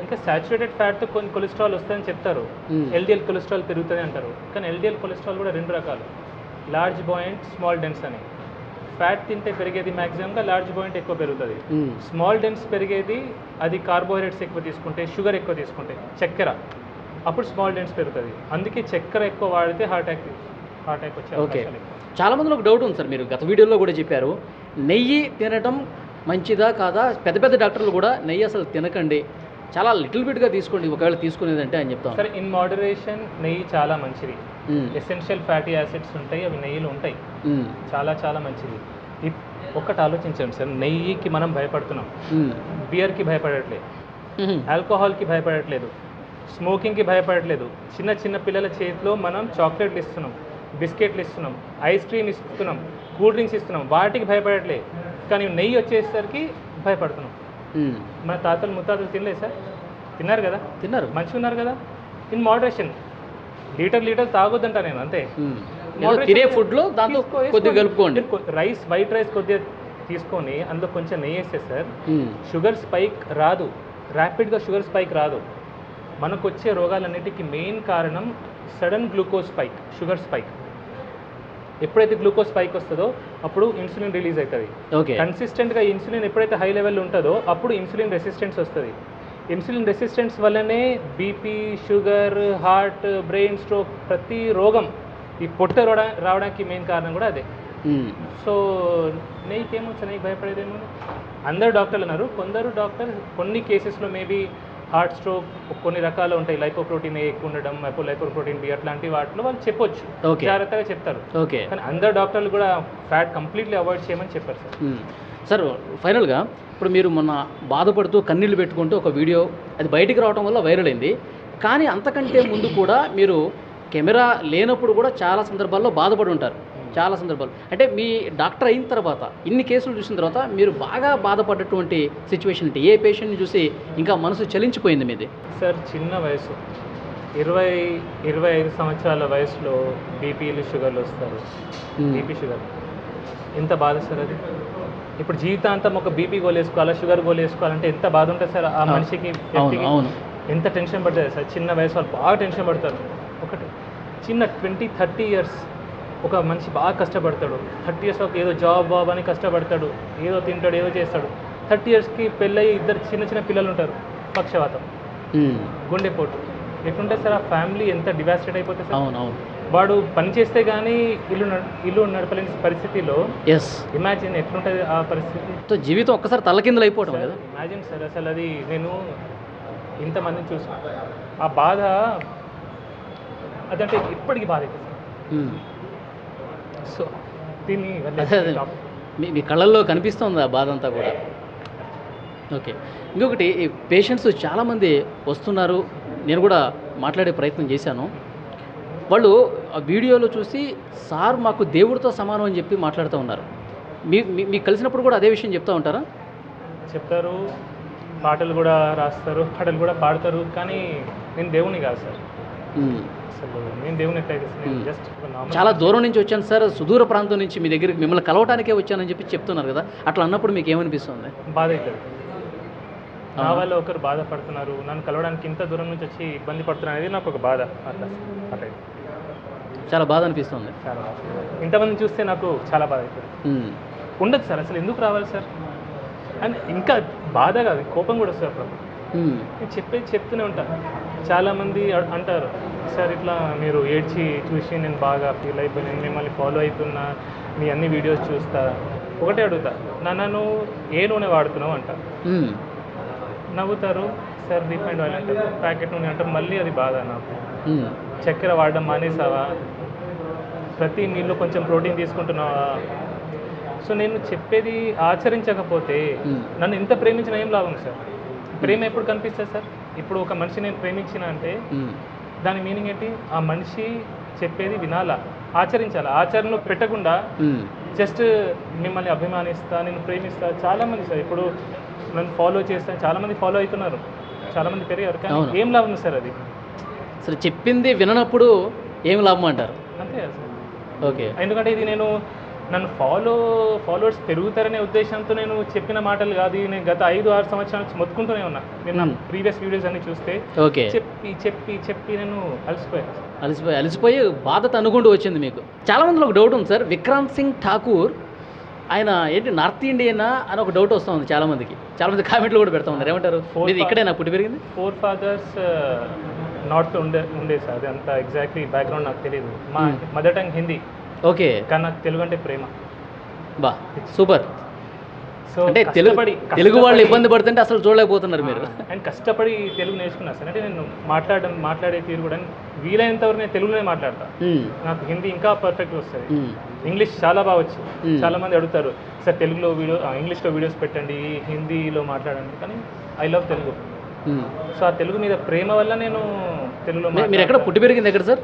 ఇంకా సాచురేటెడ్ ఫ్యాట్తో కొన్ని కొలెస్ట్రాల్ వస్తుందని చెప్తారు. LDL కొలెస్ట్రాల్ పెరుగుతుంది అంటారు, కానీ LDL కొలెస్ట్రాల్ కూడా 2 రకాలు, లార్జ్ బాయింట్, స్మాల్ డెన్స్ అని. ఫ్యాట్ తింటే పెరిగేది మ్యాక్సిమంగా లార్జ్ బాయింట్ ఎక్కువ పెరుగుతుంది. స్మాల్ డెన్స్ పెరిగేది అది కార్బోహైడ్రేట్స్ ఎక్కువ తీసుకుంటే, షుగర్ ఎక్కువ తీసుకుంటే, చక్కెర, అప్పుడు స్మాల్ డెన్స్ పెరుగుతుంది. అందుకే చక్కెర ఎక్కువ వాడితే హార్ట్ అటాక్ వచ్చే అవకాశాలు ఎక్కువ. చాలా మందిలో ఒక డౌట్ ఉంది సార్, మీరు గత వీడియోలో కూడా చెప్పారు, నెయ్యి తినటం మంచిదా కాదా? పెద్ద పెద్ద డాక్టర్లు కూడా నెయ్యి అసలు తినకండి, చాలా లిటిల్ బిట్గా తీసుకోండి ఒకవేళ తీసుకునేదంటే అని చెప్తాను. సరే, ఇన్ మోడరేషన్ నెయ్యి చాలా మంచిది. ఎసెన్షియల్ ఫ్యాటీ యాసిడ్స్ ఉంటాయి, అవి నెయ్యిలో ఉంటాయి, చాలా చాలా మంచిది. ఒక్కటి ఆలోచించండి సార్, నెయ్యికి మనం భయపడుతున్నాం, బియర్కి భయపడట్లేదు, ఆల్కహాల్కి భయపడట్లేదు, స్మోకింగ్కి భయపడట్లేదు. చిన్న పిల్లల చేతిలో మనం చాక్లెట్లు ఇస్తున్నాం, బిస్కెట్లు ఇస్తున్నాం, ఐస్ క్రీమ్ ఇస్తున్నాం, కూల్ డ్రింక్స్ ఇస్తున్నాం, వాటికి భయపడట్లేదు. కానీ నెయ్యి వచ్చేసరికి భయపడుతున్నాం. మన తాతలు ముత్తాతలు తినలేదు సార్, తిన్నారు కదా, మంచిగా ఉన్నారు కదా. ఇన్ మోడరేషన్, లీటర్ తాగొద్దంట నేను, అంతే. తినే ఫుడ్లో దాంట్లో కొద్దిగా కలుపుకోండి. వైట్ రైస్ కొద్దిగా తీసుకొని అందులో కొంచెం నెయ్యి వేస్తే సార్ షుగర్ స్పైక్ రాదు, ర్యాపిడ్గా షుగర్ స్పైక్ రాదు. మనకు వచ్చే రోగాలన్నిటికీ మెయిన్ కారణం sudden glucose spike, sugar spike. ఎప్పుడైతే గ్లూకోజ్ స్పైక్ వస్తుందో అప్పుడు ఇన్సులిన్ రిలీజ్ అవుతుంది. కన్సిస్టెంట్గా ఇన్సులిన్ ఎప్పుడైతే హై లెవెల్లో ఉంటుందో అప్పుడు ఇన్సులిన్ రెసిస్టెన్స్ వస్తుంది. ఇన్సులిన్ రెసిస్టెన్స్ వల్లనే BP, sugar, heart, brain stroke, ప్రతి రోగం ఈ పొట్ట రావడానికి మెయిన్ కారణం కూడా అదే. సో నెయ్యికి ఏమొచ్చు, నెయ్యి భయపడేదేమో. అందరు డాక్టర్లు అన్నారు, కొందరు డాక్టర్ కొన్ని కేసెస్లో మేబీ హార్ట్ స్ట్రోక్ కొన్ని రకాలు ఉంటాయి, లైపోప్రోటీన్ ఎక్కువ ఉండడం, లైపోప్రోటీన్ బి అట్లాంటి వాటిలో వాళ్ళు చెప్పొచ్చు, జాగ్రత్తగా చెప్తారు. కానీ అందరు డాక్టర్లు కూడా ఫ్యాట్ కంప్లీట్లీ అవాయిడ్ చేయమని చెప్పారు సార్. సార్ ఫైనల్గా ఇప్పుడు మీరు మొన్న బాధపడుతూ కన్నీళ్ళు పెట్టుకుంటూ ఒక వీడియో అది బయటికి రావడం వల్ల వైరల్ అయింది, కానీ అంతకంటే ముందు కూడా మీరు కెమెరా లేనప్పుడు కూడా చాలా సందర్భాల్లో బాధపడి ఉంటారు. చాలా సందర్భాలు అంటే మీ డాక్టర్ అయిన తర్వాత ఇన్ని కేసులు చూసిన తర్వాత మీరు బాగా బాధపడ్డటువంటి సిచ్యువేషన్ అంటే ఏ పేషెంట్ని చూసి ఇంకా మనసు చలించిపోయింది మీది? సార్ చిన్న వయసు 20-25 సంవత్సరాల వయసులో బీపీలు, షుగర్లు వస్తారు. బీపీ, షుగర్ ఎంత బాధ సార్ అది. ఇప్పుడు జీవితాంతం ఒక బీపీ గోలేసుకోవాలా, షుగర్ గోలేసుకోవాలంటే ఎంత బాధ ఉంటుంది సార్ ఆ మనిషికి, ఎంత టెన్షన్ పడుతుంది సార్. చిన్న వయసు వాళ్ళు బాగా టెన్షన్ పడతారు. ఒకటి చిన్న 20-30 ఇయర్స్ ఒక మనిషి బాగా కష్టపడతాడు, 30 years ఏదో జాబ్ అని కష్టపడతాడు, ఏదో తింటాడు, ఏదో చేస్తాడు. 30 yearsకి పెళ్ళయి ఇద్దరు చిన్న చిన్న పిల్లలు ఉంటారు, పక్షవాతం, గుండెపోటు. ఎట్లుంటుంది సార్ ఆ ఫ్యామిలీ? ఎంత డివాస్టేట్ అయిపోతుంది సార్. అవునవును. వాడు పని చేస్తే కానీ ఇల్లు నడపలేని పరిస్థితిలో ఎస్. ఇమాజిన్ ఎట్లుంటుంది ఆ పరిస్థితి. సో జీవితం ఒక్కసారి తల్లకిందులు అయిపోవటం కదా. ఇమాజిన్ సార్, అసలు అది నేను ఇంతమందిని చూసాను, ఆ బాధ అదంటే ఇప్పటికీ బాధ అవుతుంది సార్. సో దీన్ని అదే మీ కళ్ళల్లో కనిపిస్తుంది ఆ బాధ అంతా కూడా. ఓకే, ఇంకొకటి పేషెంట్స్ చాలామంది వస్తున్నారు, నేను కూడా మాట్లాడే ప్రయత్నం చేశాను. వాళ్ళు ఆ వీడియోలో చూసి సార్ మాకు దేవుడితో సమానం అని చెప్పి మాట్లాడుతూ ఉన్నారు. మీకు కలిసినప్పుడు కూడా అదే విషయం చెప్తూ ఉంటారా? చెప్తారు, పాటలు కూడా రాస్తారు, పాటలు కూడా పాడతారు. కానీ నేను దేవుని కాదు సార్, అసలు నేను దేవుని ఎట్లయితే జస్ట్ చాలా దూరం నుంచి వచ్చాను సార్, సుదూర ప్రాంతం నుంచి మీ దగ్గరికి మిమ్మల్ని కలవటానికే వచ్చానని చెప్పి చెప్తున్నారు కదా, అట్లా అన్నప్పుడు మీకు ఏమనిపిస్తుంది? బాధ అవుతుంది. నా వల్ల ఒకరు బాధపడుతున్నారు, నన్ను కలవడానికి ఇంత దూరం నుంచి వచ్చి ఇబ్బంది పడుతున్నారు అనేది నాకు ఒక బాధ. అట్లా అట్లా చాలా బాధ అనిపిస్తుంది. చాలా బాధ. ఇంతమందిని చూస్తే నాకు చాలా బాధ అవుతుంది. ఉండదు సార్, అసలు ఎందుకు రావాలి సార్ అని ఇంకా బాధ కాదు, కోపం కూడా వస్తుంది అప్పుడు. నేను చెప్తూనే ఉంటా. చాలామంది అంటారు, సార్ ఇట్లా మీరు ఏడ్చి చూసి నేను బాగా ఫీల్ అయిపోయాను, మిమ్మల్ని ఫాలో అవుతున్నా, మీ అన్ని వీడియోస్ చూస్తా. ఒకటే అడుగుతా, నన్ను ఏ నూనె వాడుతున్నావు అంట. నవ్వుతారు, సార్ రిఫైండ్ ఆయిల్ అంటారు, ప్యాకెట్ నూనె అంటారు. మళ్ళీ అది బాధ నాకు. చక్కెర వాడడం మానేసావా? ప్రతి మీల్లో కొంచెం ప్రోటీన్ తీసుకుంటున్నావా? సో నేను చెప్పేది ఆచరించకపోతే నన్ను ఎంత ప్రేమించినా ఏం లాభం సార్? ప్రేమ ఎప్పుడు కనిపిస్తుంది సార్? ఇప్పుడు ఒక మనిషి నేను ప్రేమించిన అంటే దాని మీనింగ్ ఏంటి? ఆ మనిషి చెప్పేది వినాలా, ఆచరించాలా. ఆచరణలో పెట్టకుండా జస్ట్ మిమ్మల్ని అభిమానిస్తా, నేను ప్రేమిస్తా. చాలామంది సార్ ఇప్పుడు నన్ను ఫాలో చేస్తాను, చాలామంది ఫాలో అవుతున్నారు, చాలామంది పెరిగారు. కానీ ఏం లాభం సార్ అది? అసలు చెప్పింది విననప్పుడు ఏం లాభం అంటారు? అంతే కదా సార్. ఓకే, ఎందుకంటే ఇది నన్ను ఫాలోవర్స్ పెరుగుతారనే ఉద్దేశంతో నేను చెప్పిన మాటలు కాదు. నేను గత 5-6 సంవత్సరాల నుంచి మొత్తుకుంటూనే ఉన్నా. నేను నా ప్రీవియస్ వీడియోస్ అన్ని చూస్తే ఓకే చెప్పి నేను అలసిపోయి బాధ అనుకుంటూ వచ్చింది మీకు. చాలా మందిలో ఒక డౌట్ ఉంది సార్, విక్రాంత్ సింగ్ ఠాకూర్ ఆయన ఏంటి నార్త్ ఇండియనా అని ఒక డౌట్ వస్తూ ఉంది చాలామందికి. చాలామంది కామెంట్లు కూడా పెడతా ఉన్నారు, ఏమంటారు? ఇది ఇక్కడేనా పుట్టి పెరిగింది? 4 fathers నార్త్ ఉండే సార్. అది అంత ఎగ్జాక్ట్లీ బ్యాక్గ్రౌండ్ నాకు తెలియదు. మా మదర్ టంగ్ హిందీ. ఓకే, కానీ నాకు తెలుగు అంటే ప్రేమ. బా సూపర్. సో అంటే తెలుగు వాళ్ళు ఇబ్బంది పడుతుంటే అసలు చూడలేకపోతున్నారు మీరు. అండ్ కష్టపడి తెలుగు నేర్చుకున్నాను సార్. అంటే నేను మాట్లాడే తీరు కూడా వీలైనంత వరకు నేను తెలుగులోనే మాట్లాడతా. నాకు హిందీ ఇంకా పర్ఫెక్ట్ వస్తుంది. ఇంగ్లీష్ చాలా బాగా వచ్చు. చాలా మంది అడుగుతారు, సార్ తెలుగులో ఇంగ్లీష్లో వీడియోస్ పెట్టండి, హిందీలో మాట్లాడండి. కానీ ఐ లవ్ తెలుగు. సో ఆ తెలుగు మీద ప్రేమ వల్ల నేను తెలుగులో. మీరు ఎక్కడ పుట్టి పెరిగింది ఎక్కడ సార్?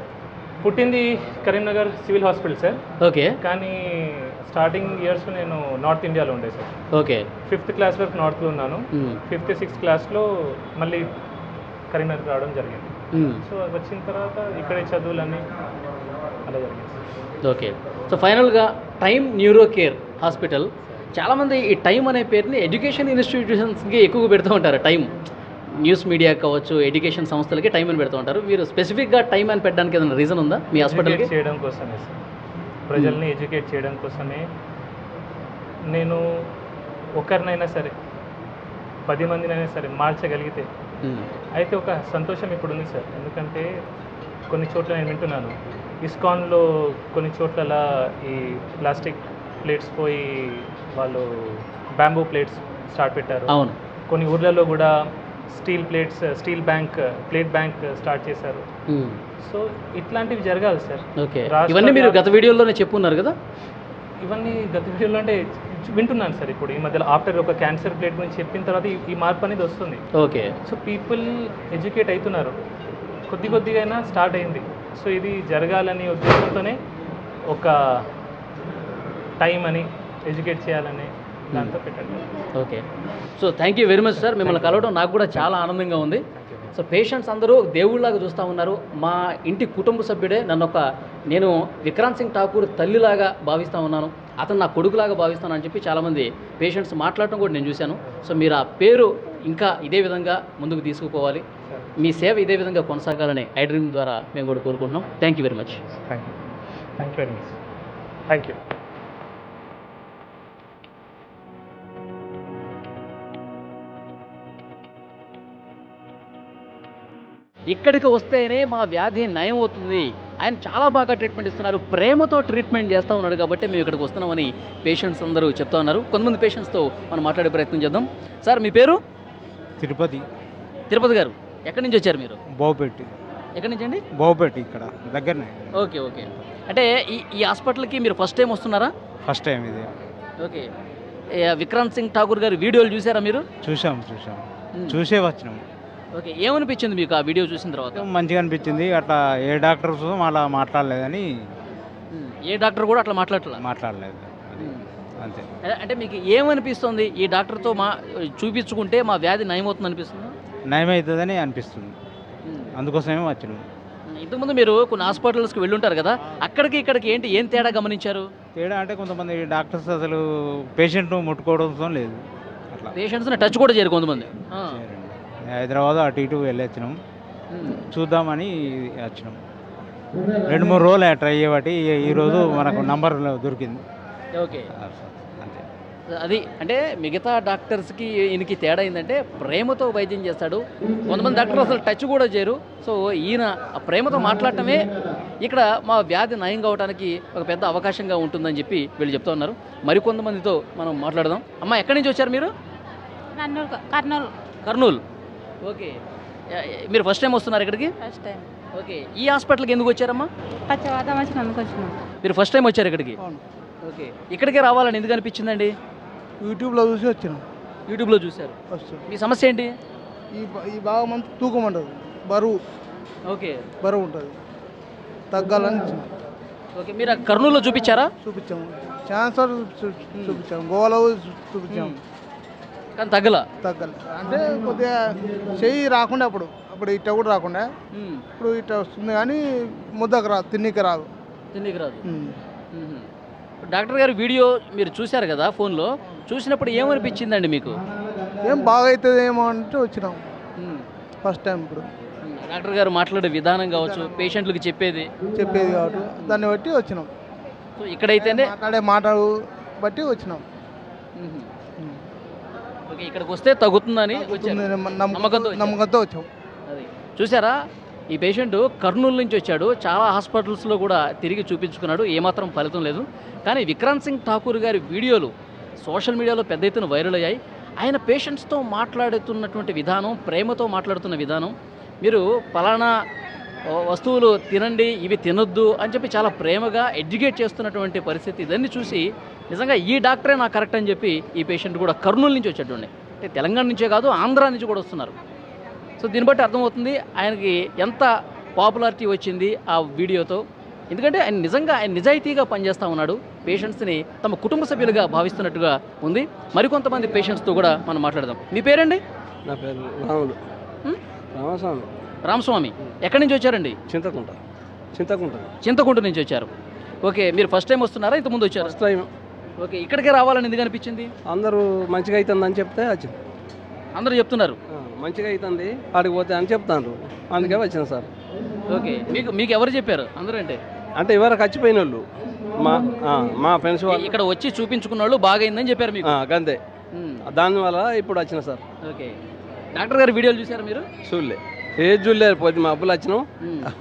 పుట్టింది Karimnagar civil hospital sir. Okay, కానీ స్టార్టింగ్ ఇయర్స్ నేను నార్త్ ఇండియాలో ఉండే సార్. ఓకే, 5th క్లాస్ వరకు నార్త్లో ఉన్నాను. 5th 6th క్లాస్లో మళ్ళీ కరీంనగర్ రావడం జరిగింది. సో వచ్చిన తర్వాత ఇక్కడే చదువులన్నీ అలా జరిగింది. ఓకే, సో ఫైనల్గా టైమ్ న్యూరో కేర్ హాస్పిటల్, చాలామంది ఈ టైం అనే పేరుని ఎడ్యుకేషన్ ఇన్స్టిట్యూషన్స్కి ఎక్కువగా పెడుతూ ఉంటారు. టైం న్యూస్ మీడియా కావచ్చు, ఎడ్యుకేషన్ సంస్థలకి టైం అని పెడుతూ ఉంటారు. మీరు స్పెసిఫిక్గా టైం అని పెట్టడానికి ఏదైనా రీజన్ ఉందా మీ హాస్పిటల్కి? చేయడం కోసమే సార్, ప్రజల్ని ఎడ్యుకేట్ చేయడం కోసమే. నేను ఒకరినైనా సరే 10 మందినైనా సరే మార్చగలిగితే అయితే ఒక సంతోషం ఇప్పుడు ఉంది సార్. ఎందుకంటే కొన్ని చోట్ల నేను వింటున్నాను, ఇస్కాన్లో కొన్ని చోట్ల ఈ ప్లాస్టిక్ ప్లేట్స్ పోయి వాళ్ళు బ్యాంబూ ప్లేట్స్ స్టార్ట్ పెట్టారు. అవును, కొన్ని ఊర్లలో కూడా స్టీల్ ప్లేట్ బ్యాంక్ స్టార్ట్ చేశారు. సో ఇట్లాంటివి జరగాలి సార్. ఓకే, ఇవన్నీ మీరు గత వీడియోలోనే చెప్పున్నారు కదా? ఇవన్నీ గత వీడియోలో అంటే వింటున్నాను సార్. ఇప్పుడు ఈ మధ్యలో ఆఫ్టర్ ఒక క్యాన్సర్ ప్లేట్ గురించి చెప్పిన తర్వాత ఈ మార్పు అనేది వస్తుంది. ఓకే, సో పీపుల్ ఎడ్యుకేట్ అవుతున్నారు, కొద్దిగా అయినా స్టార్ట్ అయింది. సో ఇది జరగాలని ఉద్దేశంతోనే ఒక టైం అని ఎడ్యుకేట్ చేయాలని దాంతో పెట్టండి. Okay, so thank you very much sir. మిమ్మల్ని కలవడం నాకు కూడా చాలా ఆనందంగా ఉంది. సో పేషెంట్స్ అందరూ దేవుళ్ళలాగా చూస్తూ ఉన్నారు. మా ఇంటి కుటుంబ సభ్యుడే. నేను విక్రాంత్ సింగ్ ఠాకూర్ తల్లిలాగా భావిస్తూ ఉన్నాను, అతను నా కొడుకులాగా భావిస్తాను అని చెప్పి చాలామంది పేషెంట్స్ మాట్లాడటం కూడా నేను చూశాను. సో మీరు ఆ పేరు ఇంకా ఇదే విధంగా ముందుకు తీసుకుపోవాలి, మీ సేవ ఇదే విధంగా కొనసాగాలని ఐ డ్రీమ్ ద్వారా మేము కూడా కోరుకుంటున్నాం. Thank you very much. Thank you very much. Thank you. ఇక్కడికి వస్తేనే మా వ్యాధి నయం అవుతుంది, ఆయన చాలా బాగా ట్రీట్మెంట్ ఇస్తున్నారు, ప్రేమతో ట్రీట్మెంట్ చేస్తూ ఉన్నాడు కాబట్టి మేము ఇక్కడికి వస్తున్నామని పేషెంట్స్ అందరూ చెప్తా ఉన్నారు. కొంతమంది పేషెంట్స్తో మనం మాట్లాడే ప్రయత్నం చేద్దాం. సార్ మీ పేరు? తిరుపతి గారు, ఎక్కడి నుంచి వచ్చారు మీరు? బావుపెట్టి. ఎక్కడి నుంచి అండి? బావుపెట్టి, ఇక్కడ దగ్గరనే. Okay okay. అంటే ఈ హాస్పిటల్కి మీరు ఫస్ట్ టైం వస్తున్నారా? ఫస్ట్ టైం ఇది. ఓకే. విక్రాంత్ సింగ్ ఠాకూర్ గారి వీడియోలు చూసారా మీరు? చూసాం చూసే వచ్చినాం. ఓకే, ఏమనిపించింది మీకు ఆ వీడియో చూసిన తర్వాత? మంచిగా అనిపించింది. అట్లా ఏ డాక్టర్స్ అలా మాట్లాడలేదని. ఏ డాక్టర్ కూడా అట్లా మాట్లాడలేదు అది అంతే. అంటే మీకు ఏమనిపిస్తుంది, ఈ డాక్టర్తో చూపించుకుంటే మా వ్యాధి నయమవుతుంది అనిపిస్తుంది? నయమవుతుందని అనిపిస్తుంది, అందుకోసమే వచ్చినాం. ఇంతకుముందు మీరు కొన్ని హాస్పిటల్స్కి వెళ్ళుంటారు కదా, అక్కడికి ఇక్కడికి ఏం తేడా గమనించారు? తేడా అంటే కొంతమంది డాక్టర్స్ అసలు పేషెంట్ ముట్టుకోవడం లేదు, అట్లా పేషెంట్స్ని టచ్ కూడా చేయరు కొంతమంది. హైదరాబాద్ అటు ఇటు వెళ్ళొచ్చినాం, చూద్దామని వచ్చినాం. 2-3 రోజులు ట్రై చేయబట్టి ఈరోజు మనకు నంబర్ దొరికింది. ఓకే, అంతే. అది అంటే మిగతా డాక్టర్స్కి ఈయనకి తేడా ఏంటంటే ప్రేమతో వైద్యం చేస్తాడు. కొంతమంది డాక్టర్లు అసలు టచ్ కూడా చేయరు. సో ఈయన ఆ ప్రేమతో మాట్లాడటమే ఇక్కడ మా వ్యాధి నయం కావడానికి ఒక పెద్ద అవకాశంగా ఉంటుందని చెప్పి వీళ్ళు చెప్తా ఉన్నారు. మరికొంతమందితో మనం మాట్లాడదాం. అమ్మ, ఎక్కడి నుంచి వచ్చారు మీరు? కర్నూలు. ఓకే, మీరు ఫస్ట్ టైం వస్తున్నారు ఇక్కడికి? First time. ఓకే, ఈ హాస్పిటల్కి ఎందుకు వచ్చారమ్మా? పచ్చవాతం వచ్చినందుకు వచ్చినాం. మీరు ఫస్ట్ టైం వచ్చారు ఇక్కడికి? ఓకే, ఇక్కడికే రావాలని ఎందుకు అనిపించిందండి? యూట్యూబ్లో చూసి వచ్చినాం. యూట్యూబ్లో చూశారు. మీ సమస్య ఏంటి? ఈ బాగా మంది తూకం ఉంటుంది, ఓకే, బరువు ఉంటుంది, తగ్గాలని ఓకే. మీరు కర్నూలులో చూపించారా? చూపించాము. క్యాన్సర్ చూపించాము, గోవాలో చూపించాము, కానీ తగ్గలా. తగ్గాలి అంటే కొద్దిగా చెయ్యి రాకుండా అప్పుడు ఇట్ట కూడా రాకుండా ఇప్పుడు ఇట్ట వస్తుంది, కానీ ముద్దకు రాదు, తిన్నికి రాదు. డాక్టర్ గారు వీడియో మీరు చూశారు కదా ఫోన్లో, చూసినప్పుడు ఏమనిపించిందండి మీకు? ఏం బాగా అవుతుంది ఏమో అంటే వచ్చినాం ఫస్ట్ టైం. ఇప్పుడు డాక్టర్ గారు మాట్లాడే విధానం కావచ్చు, పేషెంట్లకు చెప్పేది కాబట్టి దాన్ని బట్టి వచ్చినాం. సో ఇక్కడైతేనే మాట్లాడే మాటలు బట్టి వచ్చినాం. ఓకే, ఇక్కడికి వస్తే తగ్గుతుందని నమ్మకంతో వచ్చాం. అది చూసారా, ఈ పేషెంట్ కర్నూలు నుంచి వచ్చాడు, చాలా హాస్పిటల్స్లో కూడా తిరిగి చూపించుకున్నాడు, ఏమాత్రం ఫలితం లేదు. కానీ విక్రాంత్ సింగ్ ఠాకూర్ గారి వీడియోలు సోషల్ మీడియాలో పెద్ద ఎత్తున వైరల్ అయ్యాయి. ఆయన పేషెంట్స్తో మాట్లాడుతున్నటువంటి విధానం, ప్రేమతో మాట్లాడుతున్న విధానం, మీరు పలానా వస్తువులు తినండి, ఇవి తినొద్దు అని చెప్పి చాలా ప్రేమగా ఎడ్యుకేట్ చేస్తున్నటువంటి పరిస్థితి, ఇదన్నీ చూసి నిజంగా ఈ డాక్టరే నాకు కరెక్ట్ అని చెప్పి ఈ పేషెంట్ కూడా కర్నూలు నుంచి వచ్చేటండి. అంటే తెలంగాణ నుంచే కాదు, ఆంధ్రా నుంచి కూడా వస్తున్నారు. సో దీన్ని బట్టి అర్థమవుతుంది ఆయనకి ఎంత పాపులారిటీ వచ్చింది ఆ వీడియోతో. ఎందుకంటే ఆయన నిజాయితీగా పనిచేస్తూ ఉన్నాడు, పేషెంట్స్ని తమ కుటుంబ సభ్యులుగా భావిస్తున్నట్టుగా ఉంది. మరికొంతమంది పేషెంట్స్తో కూడా మనం మాట్లాడదాం. మీ పేరండి? నా పేరు రామస్వామి. రామస్వామి, ఎక్కడి నుంచి వచ్చారండి? చింతకుంట నుంచి వచ్చారు. ఓకే, మీరు ఫస్ట్ టైం వస్తున్నారా, ఇంతకుముందు వచ్చారు? First time. ఓకే, ఇక్కడికే రావాలని ఎందుకు అనిపించింది? అందరూ మంచిగా అవుతుందని చెప్తే వచ్చింది. అందరూ చెప్తున్నారు మంచిగా అవుతుంది, ఆడికి పోతే అని చెప్తాను, అందుకే వచ్చిన సార్. ఓకే, మీకు ఎవరు చెప్పారు? అందరూ అంటే ఎవరికి వచ్చిపోయిన వాళ్ళు మా ఫ్రెండ్స్ వాళ్ళు ఇక్కడ వచ్చి చూపించుకున్న వాళ్ళు బాగైందని చెప్పారు మీకు? అంతే, దానివల్ల ఇప్పుడు వచ్చిన సార్. ఓకే, డాక్టర్ గారి వీడియోలు చూసారు మీరు? చూడలేదు, పోతే మా అబ్బులు వచ్చినాం,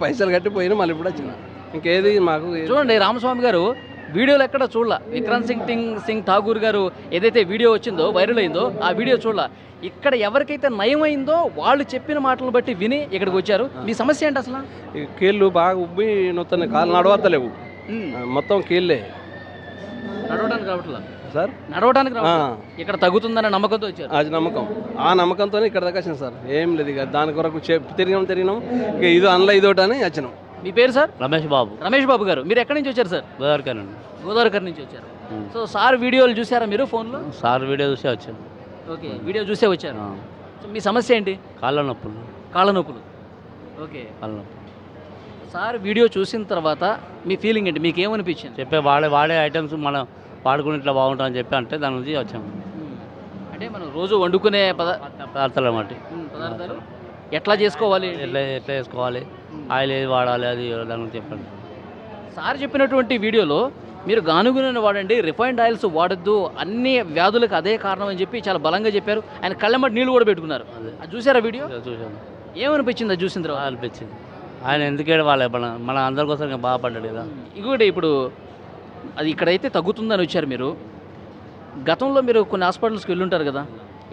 పైసలు కట్టి పోయినా మళ్ళీ ఇప్పుడు వచ్చిన. ఇంకేది మాకు చూడండి, రామస్వామి గారు వీడియోలు ఎక్కడ చూడాల. విక్రాంత్ సింగ్ ఠాకూర్ గారు ఏదైతే వీడియో వచ్చిందో, వైరల్ అయిందో, ఆ వీడియో చూడాల. ఇక్కడ ఎవరికైతే నయమైందో వాళ్ళు చెప్పిన మాటలను బట్టి విని ఇక్కడికి వచ్చారు. మీ సమస్య ఏంటి అసలు? కీళ్ళు బాగా ఉబ్బి నొత్తున్నాయి, కాళ్ళు నడవత్తలేవు, మొత్తం కీళ్ళే, నడవడానికి రావట్లా సార్. నడవడానికి ఇక్కడ తగ్గుతుందన్న నమ్మకంతో వచ్చారు. అది నమ్మకం, ఆ నమ్మకంతో ఇక్కడ దాకా వచ్చినాం సార్. ఏం లేదు ఇక దాని కొరకు తిరిగినాం ఇక ఇది అందులో ఇదోటి అని వచ్చినాం. మీ పేరు సార్? రమేష్ బాబు గారు, మీరు ఎక్కడి నుంచి వచ్చారు సార్? గోదావరికర్ నుంచి వచ్చారు. సో సార్ వీడియోలు చూసారా మీరు ఫోన్లో? సార్ వీడియో చూసే వచ్చాను. ఓకే, వీడియో చూసే వచ్చారు. సో మీ సమస్య ఏంటి? కాళ్ళ నొప్పులు. ఓకే, సార్ వీడియో చూసిన తర్వాత మీ ఫీలింగ్ ఏంటి? మీకు ఏమనిపించింది? చెప్పే వాడే ఐటమ్స్ మనం వాడుకుని ఇట్లా బాగుంటుందని చెప్పి అంటే దాని నుంచి వచ్చాము. అంటే మనం రోజు వండుకునే పదార్థాలు అన్నమాట. పదార్థాలు ఎట్లా చేసుకోవాలి, ఎట్లా చేసుకోవాలి, ఆయిల్ ఏది వాడాలి, అది దాని గురించి చెప్పండి. సార్ చెప్పినటువంటి వీడియోలో మీరు గానుగ నూనె వాడండి, రిఫైన్డ్ ఆయిల్స్ వాడొద్దు, అన్ని వ్యాధులకు అదే కారణం అని చెప్పి చాలా బలంగా చెప్పారు. ఆయన కళ్ళెమ్మటి నీళ్ళు కూడా పెట్టుకున్నారు. అదే అది చూసారా వీడియో? చూసాను, ఏమనిపించింది అది చూసిన తర్వాత? అనిపించింది. ఆయన ఎందుకేడు వాళ్ళ మన అందరి కోసం ఇంకా బాగుపడ్డాడు కదా. ఇంకొకటి, ఇప్పుడు అది ఇక్కడైతే తగ్గుతుందని వచ్చారు మీరు. గతంలో మీరు కొన్ని హాస్పిటల్స్కి వెళ్ళుంటారు కదా,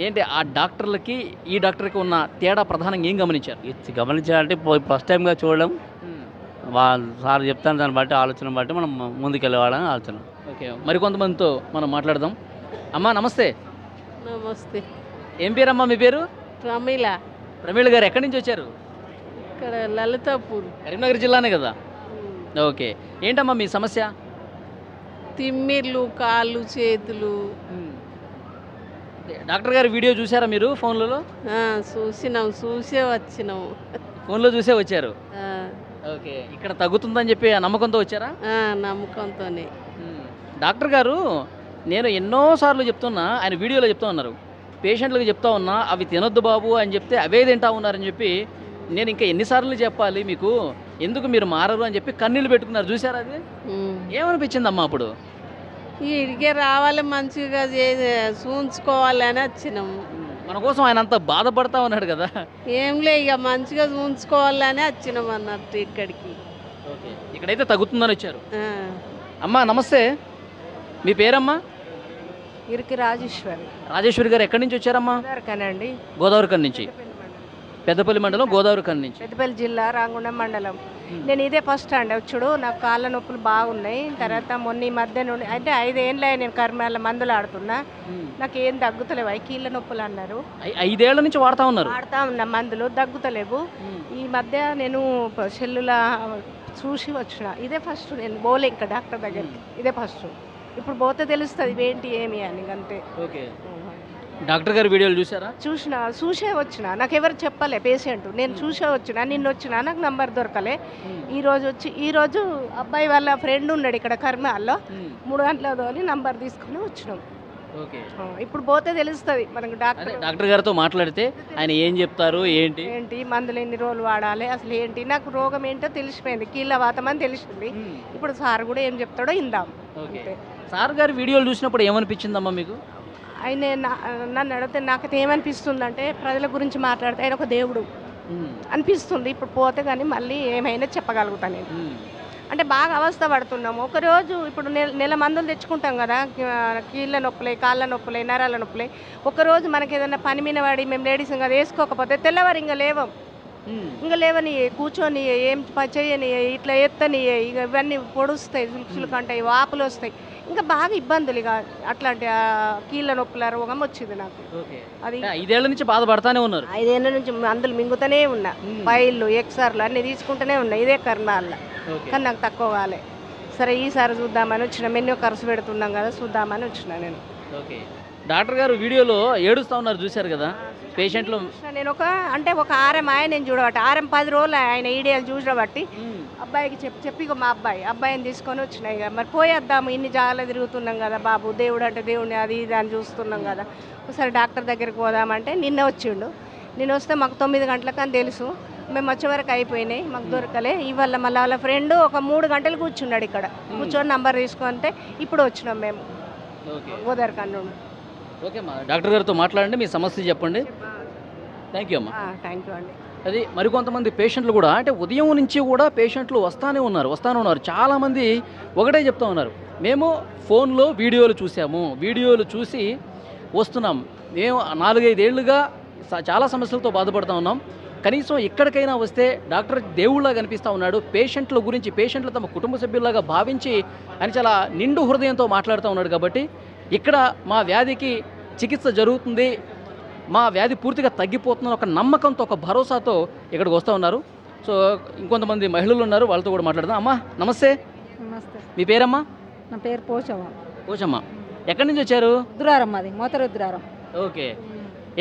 ఏంటి ఆ డాక్టర్లకి ఈ డాక్టర్కి ఉన్న తేడా ప్రధానంగా ఏం గమనించారు? ఇది గమనించాలంటే ఫస్ట్ టైంగా చూడడం, సార్ చెప్తాను దాన్ని బట్టి ఆలోచన బట్టి మనం ముందుకెళ్ళేవాడని ఆలోచన. ఓకే, మరికొంతమందితో మనం మాట్లాడదాం. అమ్మా నమస్తే. నమస్తే. ఏం పేరమ్మా మీ పేరు? ప్రమీల. ప్రమీళ గారు ఎక్కడి నుంచి వచ్చారు? ఇక్కడ లలితాపూర్. కరీంనగర్ జిల్లానే కదా. ఓకే, ఏంటమ్మా మీ సమస్య? తిమ్మిర్లు, కాళ్ళు, చేతులు. డాక్టర్ గారి వీడియో చూసారా మీరు ఫోన్లలో? చూసినాం, చూసే వచ్చినాం. ఫోన్లో చూసే వచ్చారు. ఆ, ఓకే, ఇక్కడ తగ్గుతుందని చెప్పి ఆ నమ్మకంతో వచ్చారా? నమ్మకంతోనే. డాక్టర్ గారు, నేను ఎన్నోసార్లు చెప్తున్నా, ఆయన వీడియోలో చెప్తా ఉన్నారు, పేషెంట్లకు చెప్తా ఉన్నా అవి తినొద్దు బాబు అని చెప్తే అవే తింటా ఉన్నారని చెప్పి, నేను ఇంకా ఎన్నిసార్లు చెప్పాలి మీకు, ఎందుకు మీరు మారరు అని చెప్పి కన్నీళ్ళు పెట్టుకున్నారు. చూసారా అది? ఏమనిపించింది అమ్మా అప్పుడు? ఇడికే రావాలి, మంచిగా చూంచుకోవాలి అని వచ్చినాము. మన కోసం ఆయన అంత బాధపడతా ఉన్నాడు కదా. ఏంలే, ఇక మంచిగా చూంచుకోవాలని వచ్చినాం అన్నట్టు ఇక్కడికి. ఓకే, ఇక్కడైతే తగ్గుతుందని వచ్చారు. ఆ. అమ్మా నమస్తే, మీ పేరమ్మా? ఇరికి రాజేశ్వరి. రాజేశ్వరి గారు ఎక్కడి నుంచి వచ్చారమ్మా? కనండి, గోదావరి కన్ నుంచి. పెద్దపల్లి మండలం, గోదావరి కన్ నుంచి. పెద్దపల్లి జిల్లా, రాంగుండం మండలం. నేను ఇదే ఫస్ట్ అండి వచ్చుడు. నాకు కాళ్ళ నొప్పులు బాగున్నాయి. తర్వాత మొన్న ఈ మధ్య నుండి అంటే 5 ఏళ్ళ నేను కర్మాల మందులు ఆడుతున్నా, నాకు ఏం తగ్గుతలేవు. కీళ్ళ నొప్పులు అన్నారు. 5 ఏళ్ల నుంచి వాడుతా ఉన్నారు? వాడుతా ఉన్నా, మందులు తగ్గుతలేవు. ఈ మధ్య నేను సెల్లుల చూసి వచ్చిన. ఇదే ఫస్ట్, నేను పోలే ఇంకా డాక్టర్ దగ్గరికి, ఇదే ఫస్ట్. ఇప్పుడు పోతే తెలుస్తుంది ఏంటి ఏమి అని, అంతే. ఓకే, డాక్టర్ గారి వీడియోలు చూసారా? చూసే వచ్చిన, నాకు ఎవరు చెప్పలే పేషెంట్, నేను చూసే వచ్చిన. నిన్న వచ్చిన, నాకు నంబర్ దొరకలే. ఈరోజు అబ్బాయి వాళ్ళ ఫ్రెండ్ ఉన్నాడు ఇక్కడ కర్మాల్లో, 3 గంటలతో నంబర్ తీసుకొని వచ్చినాం. ఓకే, ఇప్పుడు పోతే తెలుస్తుంది మనకు. డాక్టర్ గారితో మాట్లాడితే ఆయన ఏం చెప్తారు, ఏంటి మందులు ఎన్ని రోజులు వాడాలి, అసలు ఏంటి, నాకు రోగం ఏంటో తెలిసిపోయింది, కీళ్ళ వాతం అని తెలిసింది. ఇప్పుడు సార్ కూడా ఏం చెప్తాడో ఇందాం. సార్ గారి వీడియోలు చూసినప్పుడు ఏమనిపించిందమ్మా మీకు? ఆయన నన్ను అడిగితే నాకైతే ఏమనిపిస్తుంది ప్రజల గురించి మాట్లాడితే ఆయన ఒక దేవుడు అనిపిస్తుంది. ఇప్పుడు పోతే కానీ మళ్ళీ ఏమైనా చెప్పగలుగుతాను నేను. అంటే బాగా అవస్థ పడుతున్నాము. ఒకరోజు ఇప్పుడు నెల మందులు తెచ్చుకుంటాం కదా, కీళ్ళ నొప్పులే, కాళ్ళ నొప్పులే, నరాల నొప్పులే. ఒకరోజు మనకి ఏదైనా పని మీద పడి మేము లేడీస్ ఇంకా వేసుకోకపోతే తెల్లవారు ఇంకా లేవని, కూర్చొని ఏం చేయని, ఇట్లా ఎత్తని, ఇక ఇవన్నీ పొడుస్తాయి, చులుకులు కంటాయి, వాపులు వస్తాయి, ఇంకా బాగా ఇబ్బందులు. ఇక అట్లాంటి కీళ్ళ నొప్పుల రోగం వచ్చింది నాకు. అది 5 ఏళ్ల నుంచి బాధపడతానే ఉన్నారు. 5 ఏళ్ళ నుంచి మందులు మింగుతూనే ఉన్నా, ఫైళ్ళు, ఎక్స్ఆర్లు అన్నీ తీసుకుంటూనే ఉన్నా ఇదే కర్మాల్లో. కానీ నాకు తక్కువ కాలే. సరే ఈసారి చూద్దామని వచ్చిన, మెన్యూ ఖర్చు పెడుతున్నాం కదా, చూద్దామని వచ్చిన నేను. ఓకే, డాక్టర్ గారు వీడియోలో ఏడుస్తూ ఉన్నారు, చూశారు కదా పేషెంట్లు. నేను ఒక ఆరం నేను చూడబట్టి 10 రోజులు ఆయన ఈడియాలు చూడబట్టి అబ్బాయికి చెప్పి మా అబ్బాయిని తీసుకొని వచ్చినాయి. ఇక మరి పోయేద్దాము, ఇన్ని జాగాలో తిరుగుతున్నాం కదా బాబు, దేవుడు అంటే దేవుడిని అది ఇది అని చూస్తున్నాం కదా, ఒకసారి డాక్టర్ దగ్గరికి పోదామంటే నిన్న వచ్చిండు. నేను వస్తే మాకు 9 గంటలకు అని తెలుసు, మేము వచ్చే వరకు అయిపోయినాయి, మాకు దొరకలే. ఇవాళ మళ్ళీ వాళ్ళ ఫ్రెండ్ ఒక 3 గంటలు కూర్చున్నాడు ఇక్కడ, కూర్చొని నంబర్ తీసుకుంటే ఇప్పుడు వచ్చినాం మేము గోదావరి కన్ను. ఓకే అమ్మా, డాక్టర్ గారితో మాట్లాడండి, మీ సమస్య చెప్పండి. థ్యాంక్ యూ అమ్మా. థ్యాంక్ యూ అండి. అది మరికొంతమంది పేషెంట్లు కూడా, అంటే ఉదయం నుంచి కూడా పేషెంట్లు వస్తానే ఉన్నారు. చాలామంది ఒకటే చెప్తా ఉన్నారు, మేము ఫోన్లో వీడియోలు చూసాము, వీడియోలు చూసి వస్తున్నాం, మేము 4-5 ఏళ్ళుగా చాలా సమస్యలతో బాధపడుతూ ఉన్నాం, కనీసం ఎక్కడికైనా వస్తే డాక్టర్ దేవుళ్ళగా కనిపిస్తూ ఉన్నాడు, పేషెంట్ల గురించి పేషెంట్లు తమ కుటుంబ సభ్యుల్లాగా భావించి అని చాలా నిండు హృదయంతో మాట్లాడుతూ ఉన్నాడు. కాబట్టి ఇక్కడ మా వ్యాధికి చికిత్స జరుగుతుంది, మా వ్యాధి పూర్తిగా తగ్గిపోతున్న ఒక నమ్మకంతో, ఒక భరోసాతో ఇక్కడికి వస్తూ ఉన్నారు. సో ఇంకొంతమంది మహిళలు ఉన్నారు, వాళ్ళతో కూడా మాట్లాడదాం. అమ్మా నమస్తే. నమస్తే. మీ పేరమ్మా? నా పేరు పోచమ్మ. ఎక్కడి నుంచి వచ్చారు? రుద్రారం, అది మోతర రుద్రారం. ఓకే,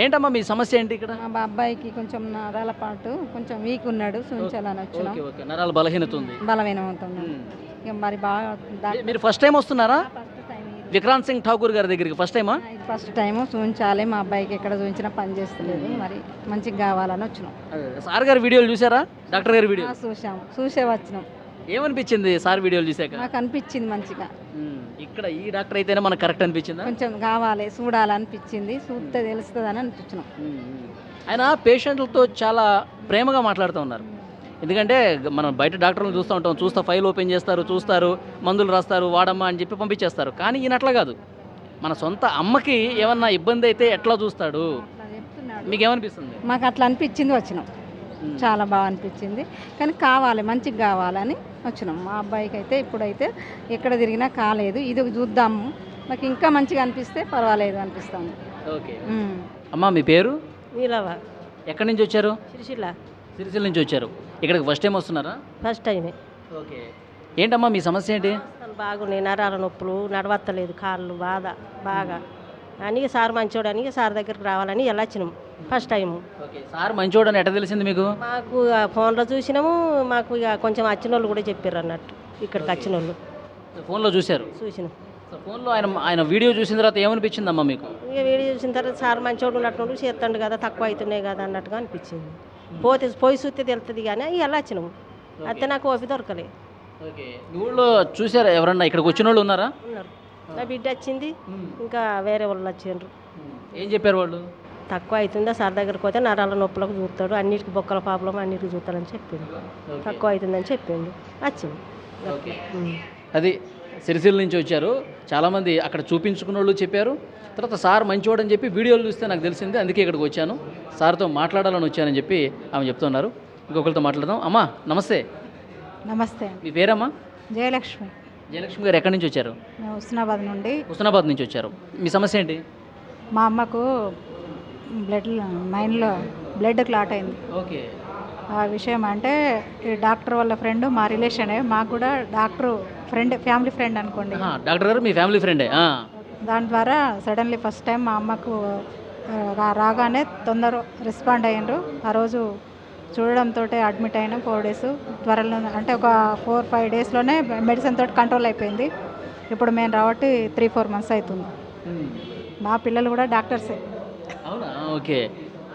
ఏంటమ్మా మీ సమస్య ఏంటి? ఇక్కడ మా అబ్బాయికి కొంచెం నరాల పాటు కొంచెం వీక్ ఉన్నాడు, చూపించాలని వచ్చినాం. ఓకే, నరాల బలహీనత ఉంది, బలహీనమవుతుంది. ఇక మరి బాగా మీరు ఫస్ట్ టైం వస్తున్నారా విక్రాంత్ సింగ్ ఠాకూర్ గారి దగ్గరికి? ఫస్ట్ టైమా? ఫస్ట్ టైము చూపించాలి, మా అబ్బాయికి ఎక్కడ చూపించినా పని చేస్తలేదు, మరి మంచిగా కావాలని వచ్చినాం. సార్ గారి వీడియోలు చూసారా? డాక్టర్ గారి వీడియో చూసే వచ్చినాం. ఏమనిపించింది సార్ వీడియోలు చూసాక? నాకు అనిపించింది మంచిగా, ఇక్కడ ఈ డాక్టర్ అయితేనే మనకు కరెక్ట్ అనిపించిందా? కొంచెం కావాలి చూడాలనిపించింది, చూస్తే తెలుస్తుందని అనిపించినాం. ఆయన పేషెంట్లతో చాలా ప్రేమగా మాట్లాడుతూ ఉన్నారు. ఎందుకంటే మనం బయట డాక్టర్లను చూస్తూ ఉంటాం, చూస్తా ఫైల్ ఓపెన్ చేస్తారు, చూస్తారు, మందులు రాస్తారు, వాడమ్మా అని చెప్పి పంపించేస్తారు. కానీ ఈయన అట్లా కాదు. మన సొంత అమ్మకి ఏమన్నా ఇబ్బంది అయితే ఎట్లా చూస్తాడు? మీకేమనిపిస్తుంది? మాకు అట్లా అనిపించింది, వచ్చినాం. చాలా బాగా అనిపించింది. కానీ కావాలి, మంచిగా కావాలని వచ్చినాం. మా అబ్బాయికి అయితే ఇప్పుడైతే ఎక్కడ తిరిగినా కాలేదు, ఇది చూద్దాము, నాకు ఇంకా మంచిగా అనిపిస్తే పర్వాలేదు అనిపిస్తుంది. ఓకే. అమ్మా మీ పేరు? వీలవా. ఎక్కడి నుంచి వచ్చారు? సిరిసిల్ల. సిరిసిల్ల నుంచి వచ్చారు. ఇక్కడికి ఫస్ట్ టైం వస్తున్నారా? ఫస్ట్ టైమే. ఓకే. ఏంటమ్మా మీ సమస్య ఏంటి? బాగున్నాయి, నరాల నొప్పులు, నడవత్తలేదు, కాళ్ళు బాధ బాగా అని సార్ మంచోడని సార్ దగ్గరికి రావాలని వెళ్ళొచ్చినాం ఫస్ట్ టైము. ఓకే. సార్ మంచోడని ఎట్లా తెలిసింది మీకు? మాకు ఫోన్లో చూసినాము, మాకు ఇక కొంచెం వచ్చిన వాళ్ళు కూడా చెప్పారు అన్నట్టు, ఇక్కడికి వచ్చిన వాళ్ళు ఫోన్లో చూశారు? చూసినాం. ఫోన్లో ఆయన వీడియో చూసిన తర్వాత ఏమనిపించిందమ్మా మీకు? ఇక వీడియో చూసిన తర్వాత సార్ మంచోడు ఉన్నట్టు చేస్తాడు కదా, తక్కువ అవుతున్నాయి కదా అన్నట్టుగా అనిపించింది. పోయి చూస్తే తెలుస్తుంది కానీ ఇలా వచ్చినాము, అయితే నాకు ఓపి దొరకలే. ఓకే. ఊళ్ళో చూసారా ఎవరన్నా? ఇక్కడికి వచ్చిన వాళ్ళు ఉన్నారా? ఉన్నారు. నా బిడ్డ వచ్చింది, ఇంకా వేరే వాళ్ళు వచ్చిండ్రు. ఏం చెప్పారు వాళ్ళు? తక్కువ అవుతుందా సార్ దగ్గరికి పోతే నరాల నొప్పులకు చూస్తాడు, అన్నిటికి బొక్కల ప్రాబ్లం అన్నిటికి చూస్తాడని చెప్పిండు. తక్కువ అవుతుందని చెప్పిండు, వచ్చింది. ఓకే. అది సిరిసిల్ల నుంచి వచ్చారు. చాలామంది అక్కడ చూపించుకున్న వాళ్ళు చెప్పారు. తర్వాత సార్ మంచివాడని చెప్పి వీడియోలు చూస్తే నాకు తెలిసింది, అందుకే ఇక్కడికి వచ్చాను, సార్తో మాట్లాడాలని వచ్చానని చెప్పి ఆమె చెప్తున్నారు. ఇంకొకరితో మాట్లాడదాం. అమ్మా నమస్తే. నమస్తే. మీ పేరమ్మా? జయలక్ష్మి. జయలక్ష్మి గారు ఎక్కడి నుంచి వచ్చారు? హుస్నాబాద్ నుండి. హుస్నాబాద్ నుంచి వచ్చారు. మీ సమస్య ఏంటి? మా అమ్మకు మైండ్లో బ్లడ్ క్లాట్ అయింది. ఓకే. ఆ విషయం అంటే ఈ డాక్టర్ వాళ్ళ ఫ్రెండ్, మా రిలేషనే, మాకు కూడా డాక్టర్ ఫ్రెండ్, ఫ్యామిలీ ఫ్రెండ్ అనుకోండి. డాక్టర్ గారు మీ ఫ్యామిలీ ఫ్రెండే? దాని ద్వారా సడన్లీ ఫస్ట్ టైం మా అమ్మకు రాగానే తొందర రెస్పాండ్ అయ్యారు. ఆ రోజు చూడడంతో అడ్మిట్ అయినా 4 days త్వరలో, అంటే ఒక 4-5 daysలోనే మెడిసిన్ తోటి కంట్రోల్ అయిపోయింది. ఇప్పుడు మేము రాబట్టి 3-4 months అవుతుంది. మా పిల్లలు కూడా డాక్టర్సే. అవునా? ఓకే.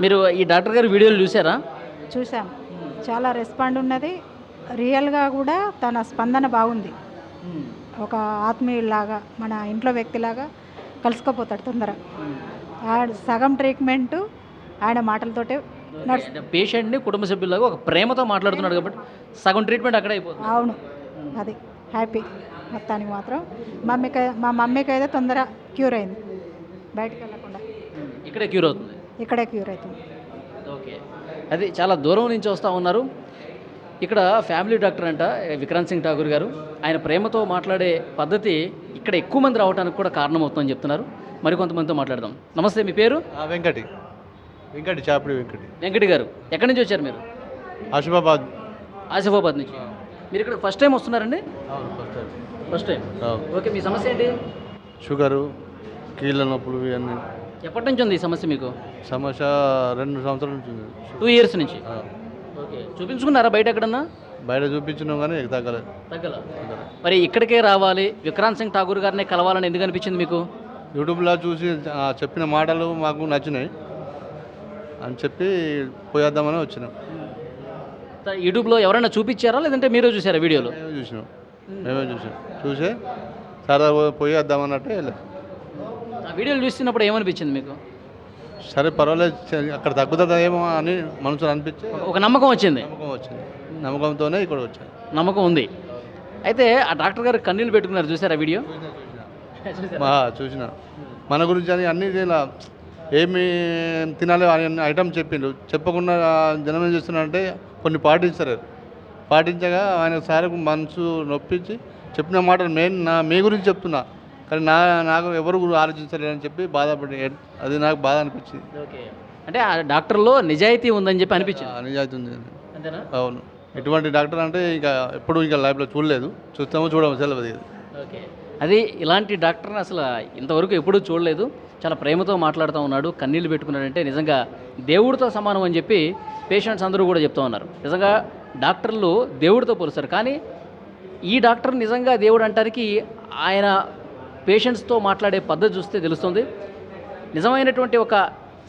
మీరు ఈ డాక్టర్ గారి వీడియోలు చూసారా? చూసాం. చాలా రెస్పాండ్ ఉన్నది. రియల్గా కూడా తన స్పందన బాగుంది. ఒక ఆత్మీయులాగా, మన ఇంట్లో వ్యక్తిలాగా కలిసిపోతాడు తొందర. సగం ట్రీట్మెంట్ ఆయన మాటలతోటే పేషెంట్ని కుటుంబ సభ్యులాగా ఒక ప్రేమతో మాట్లాడుతున్నాడు కాబట్టి సగం ట్రీట్మెంట్ అక్కడే అయిపోతుంది. అవును, అది హ్యాపీ. మొత్తానికి మాత్రం మా మమ్మీకి అయితే తొందర క్యూర్ అయింది, బయటకు వెళ్ళకుండా. ఇక్కడే క్యూర్ అవుతుంది? ఇక్కడే క్యూర్ అవుతుంది. ఓకే. అది చాలా దూరం నుంచి వస్తూ ఉన్నారు. ఇక్కడ ఫ్యామిలీ డాక్టర్ అంట విక్రాంత్ సింగ్ ఠాకూర్ గారు. ఆయన ప్రేమతో మాట్లాడే పద్ధతి ఇక్కడ ఎక్కువ మంది రావడానికి కూడా కారణమవుతుందని చెప్తున్నారు. మరికొంతమందితో మాట్లాడదాం. నమస్తే, మీ పేరు? వెంకటి. చాపిడి వెంకటి. వెంకటి గారు ఎక్కడి నుంచి వచ్చారు మీరు? ఆసిఫాబాద్. ఆసిఫాబాద్ నుంచి. మీరు ఇక్కడ ఫస్ట్ టైం వస్తున్నారండి? First time. ఓకే. మీ సమస్య ఏంటి? షుగరు, కీళ్ళ నొప్పులు ఇవన్నీ. ఎప్పటి నుంచి ఉంది ఈ సమస్య మీకు? సమస్య 2 సంవత్సరాల నుంచి ఉంది. 2 years నుంచి. ఓకే. చూపించుకున్నారా బయట ఎక్కడన్నా? బయట చూపించినాం కానీ తగ్గలేదు. మరి ఇక్కడికే రావాలి, విక్రాంత్ సింగ్ ఠాకూర్ గారిని కలవాలని ఎందుకు అనిపించింది మీకు? యూట్యూబ్లో చూసి చెప్పిన మాటలు మాకు నచ్చినాయి అని చెప్పి పోయేద్దామని వచ్చినాం. యూట్యూబ్లో ఎవరైనా చూపించారా లేదంటే మీరే చూసారా వీడియోలో? మేమే చూసే సరదా పోయేద్దామన్నట్టే. ఆ వీడియోలు చూస్తున్నప్పుడు ఏమనిపించింది మీకు? సరే పర్వాలేదు, అక్కడ తగ్గుతుందేమో అని మనసులో అనిపించి ఒక నమ్మకం వచ్చింది. నమ్మకంతోనే ఇక్కడ వచ్చాను. నమ్మకం ఉంది. అయితే ఆ డాక్టర్ గారు కన్నీళ్ళు పెట్టుకున్నారు, చూసారా వీడియో? చూసిన. మన గురించి అని అన్ని ఇలా ఏమి తినాలి అని ఐటమ్ చెప్పిండు. చెప్పకుండా జనం ఏం చేస్తున్నారంటే కొన్ని పాటించగా ఆయన సార్ మనసు నొప్పించి చెప్పిన మాటలు మీ గురించి చెప్తున్నా, కానీ నాకు ఎవరు ఆలోచించలేదని చెప్పి బాధపడి, అది నాకు బాధ అనిపించింది. ఓకే. అంటే ఆ డాక్టర్లో నిజాయితీ ఉందని చెప్పి అనిపించింది? నిజాయితీ ఉంది. అంతేనా? అవును. ఇటువంటి డాక్టర్ అంటే ఎప్పుడు లైఫ్లో చూడలేదు, చూడము సెలవు. ఓకే. అది ఇలాంటి డాక్టర్ని అసలు ఇంతవరకు ఎప్పుడూ చూడలేదు. చాలా ప్రేమతో మాట్లాడుతూ ఉన్నాడు, కన్నీళ్ళు పెట్టుకున్నాడంటే నిజంగా దేవుడితో సమానం అని చెప్పి పేషెంట్స్ అందరూ కూడా చెప్తూ ఉన్నారు. నిజంగా డాక్టర్లు దేవుడితో పోలుస్తారు, కానీ ఈ డాక్టర్ నిజంగా దేవుడు అంటానికి ఆయన పేషెంట్స్తో మాట్లాడే పద్ధతి చూస్తే తెలుస్తుంది. నిజమైనటువంటి ఒక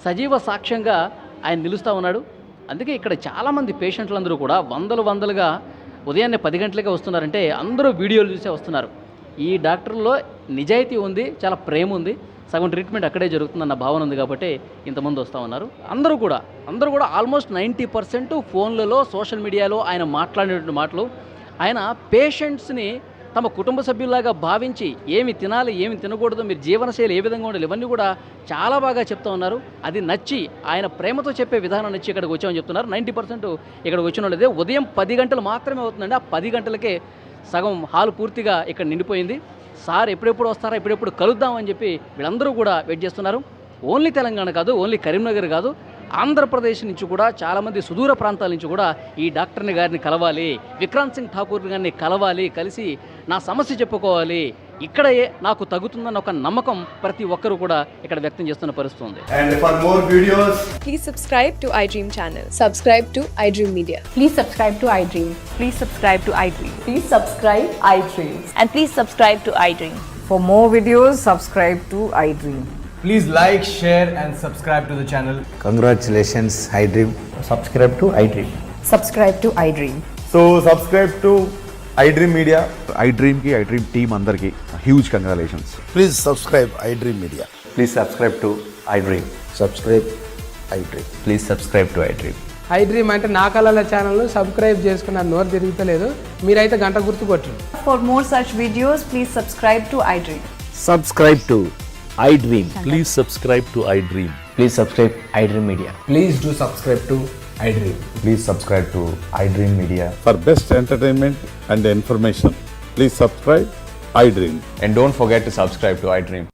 సజీవ సాక్ష్యంగా ఆయన నిలుస్తూ ఉన్నాడు. అందుకే ఇక్కడ చాలామంది పేషెంట్లందరూ కూడా వందలుగా ఉదయాన్నే 10 గంటలకే వస్తున్నారంటే అందరూ వీడియోలు చూసే వస్తున్నారు. ఈ డాక్టర్లో నిజాయితీ ఉంది, చాలా ప్రేమ ఉంది, సగం ట్రీట్మెంట్ అక్కడే జరుగుతుందన్న భావన ఉంది కాబట్టి ఇంతమంది వస్తూ ఉన్నారు. అందరూ కూడా ఆల్మోస్ట్ 90% ఫోన్లలో సోషల్ మీడియాలో ఆయన మాట్లాడినటువంటి మాటలు, ఆయన పేషెంట్స్ని తమ కుటుంబ సభ్యుల్లాగా భావించి ఏమి తినాలి, ఏమి తినకూడదు, మీరు జీవనశైలి ఏ విధంగా ఉండాలి, ఇవన్నీ కూడా చాలా బాగా చెప్తూ ఉన్నారు. అది నచ్చి ఆయన ప్రేమతో చెప్పే విధానం నచ్చి ఇక్కడికి వచ్చామని చెప్తున్నారు. 90% ఇక్కడికి వచ్చిన వాళ్ళదే. ఉదయం 10 గంటలు మాత్రమే అవుతుందండి. ఆ 10 గంటలకే సగం హాల్ పూర్తిగా ఇక్కడ నిండిపోయింది. సార్ ఎప్పుడెప్పుడు వస్తారా, ఎప్పుడెప్పుడు కలుద్దామని చెప్పి వీళ్ళందరూ కూడా వెయిట్ చేస్తున్నారు. ఓన్లీ తెలంగాణ కాదు, ఓన్లీ కరీంనగర్ కాదు, ఆంధ్రప్రదేశ్ నుంచి కూడా చాలామంది సుదూర ప్రాంతాల నుంచి కూడా ఈ డాక్టర్ని గారిని కలవాలి, విక్రాంత్ సింగ్ ఠాకూర్ గారిని కలవాలి, కలిసి నా సమస్య చెప్పుకోవాలి, ఇక్కడే నాకు తగ్గుతుందన్న ఒక నమ్మకం ప్రతి ఒక్కరూ కూడా ఇక్కడ వ్యక్తం చేస్తున్న పరిస్థితి ఉంది. And for more videos, please subscribe to iDream channel. Subscribe to iDream Media. Please subscribe to iDream. Please subscribe to iDream. Please subscribe iDream. And please subscribe to iDream. For more videos, subscribe to iDream. please like, share and subscribe to the channel. Congratulations, iDream. Subscribe to iDream. Subscribe to iDream. So subscribe to iDream Media. iDream ki iDream team andarki huge congratulations. Please subscribe iDream Media. Please subscribe to iDream. Subscribe iDream. Please subscribe to iDream. iDream అంటే నా కళల ఛానల్ను subscribe చేసుకున్న నోరు తిరుగుతలేదు, మీరైతే గంట గుర్తు కొట్టండి. For more such videos, please subscribe to iDream. Subscribe to iDream. Please subscribe to iDream. Please subscribe iDream Media. Please do subscribe to iDream. Please subscribe to iDream Media. For best entertainment and information, please subscribe iDream. And don't forget to subscribe to iDream.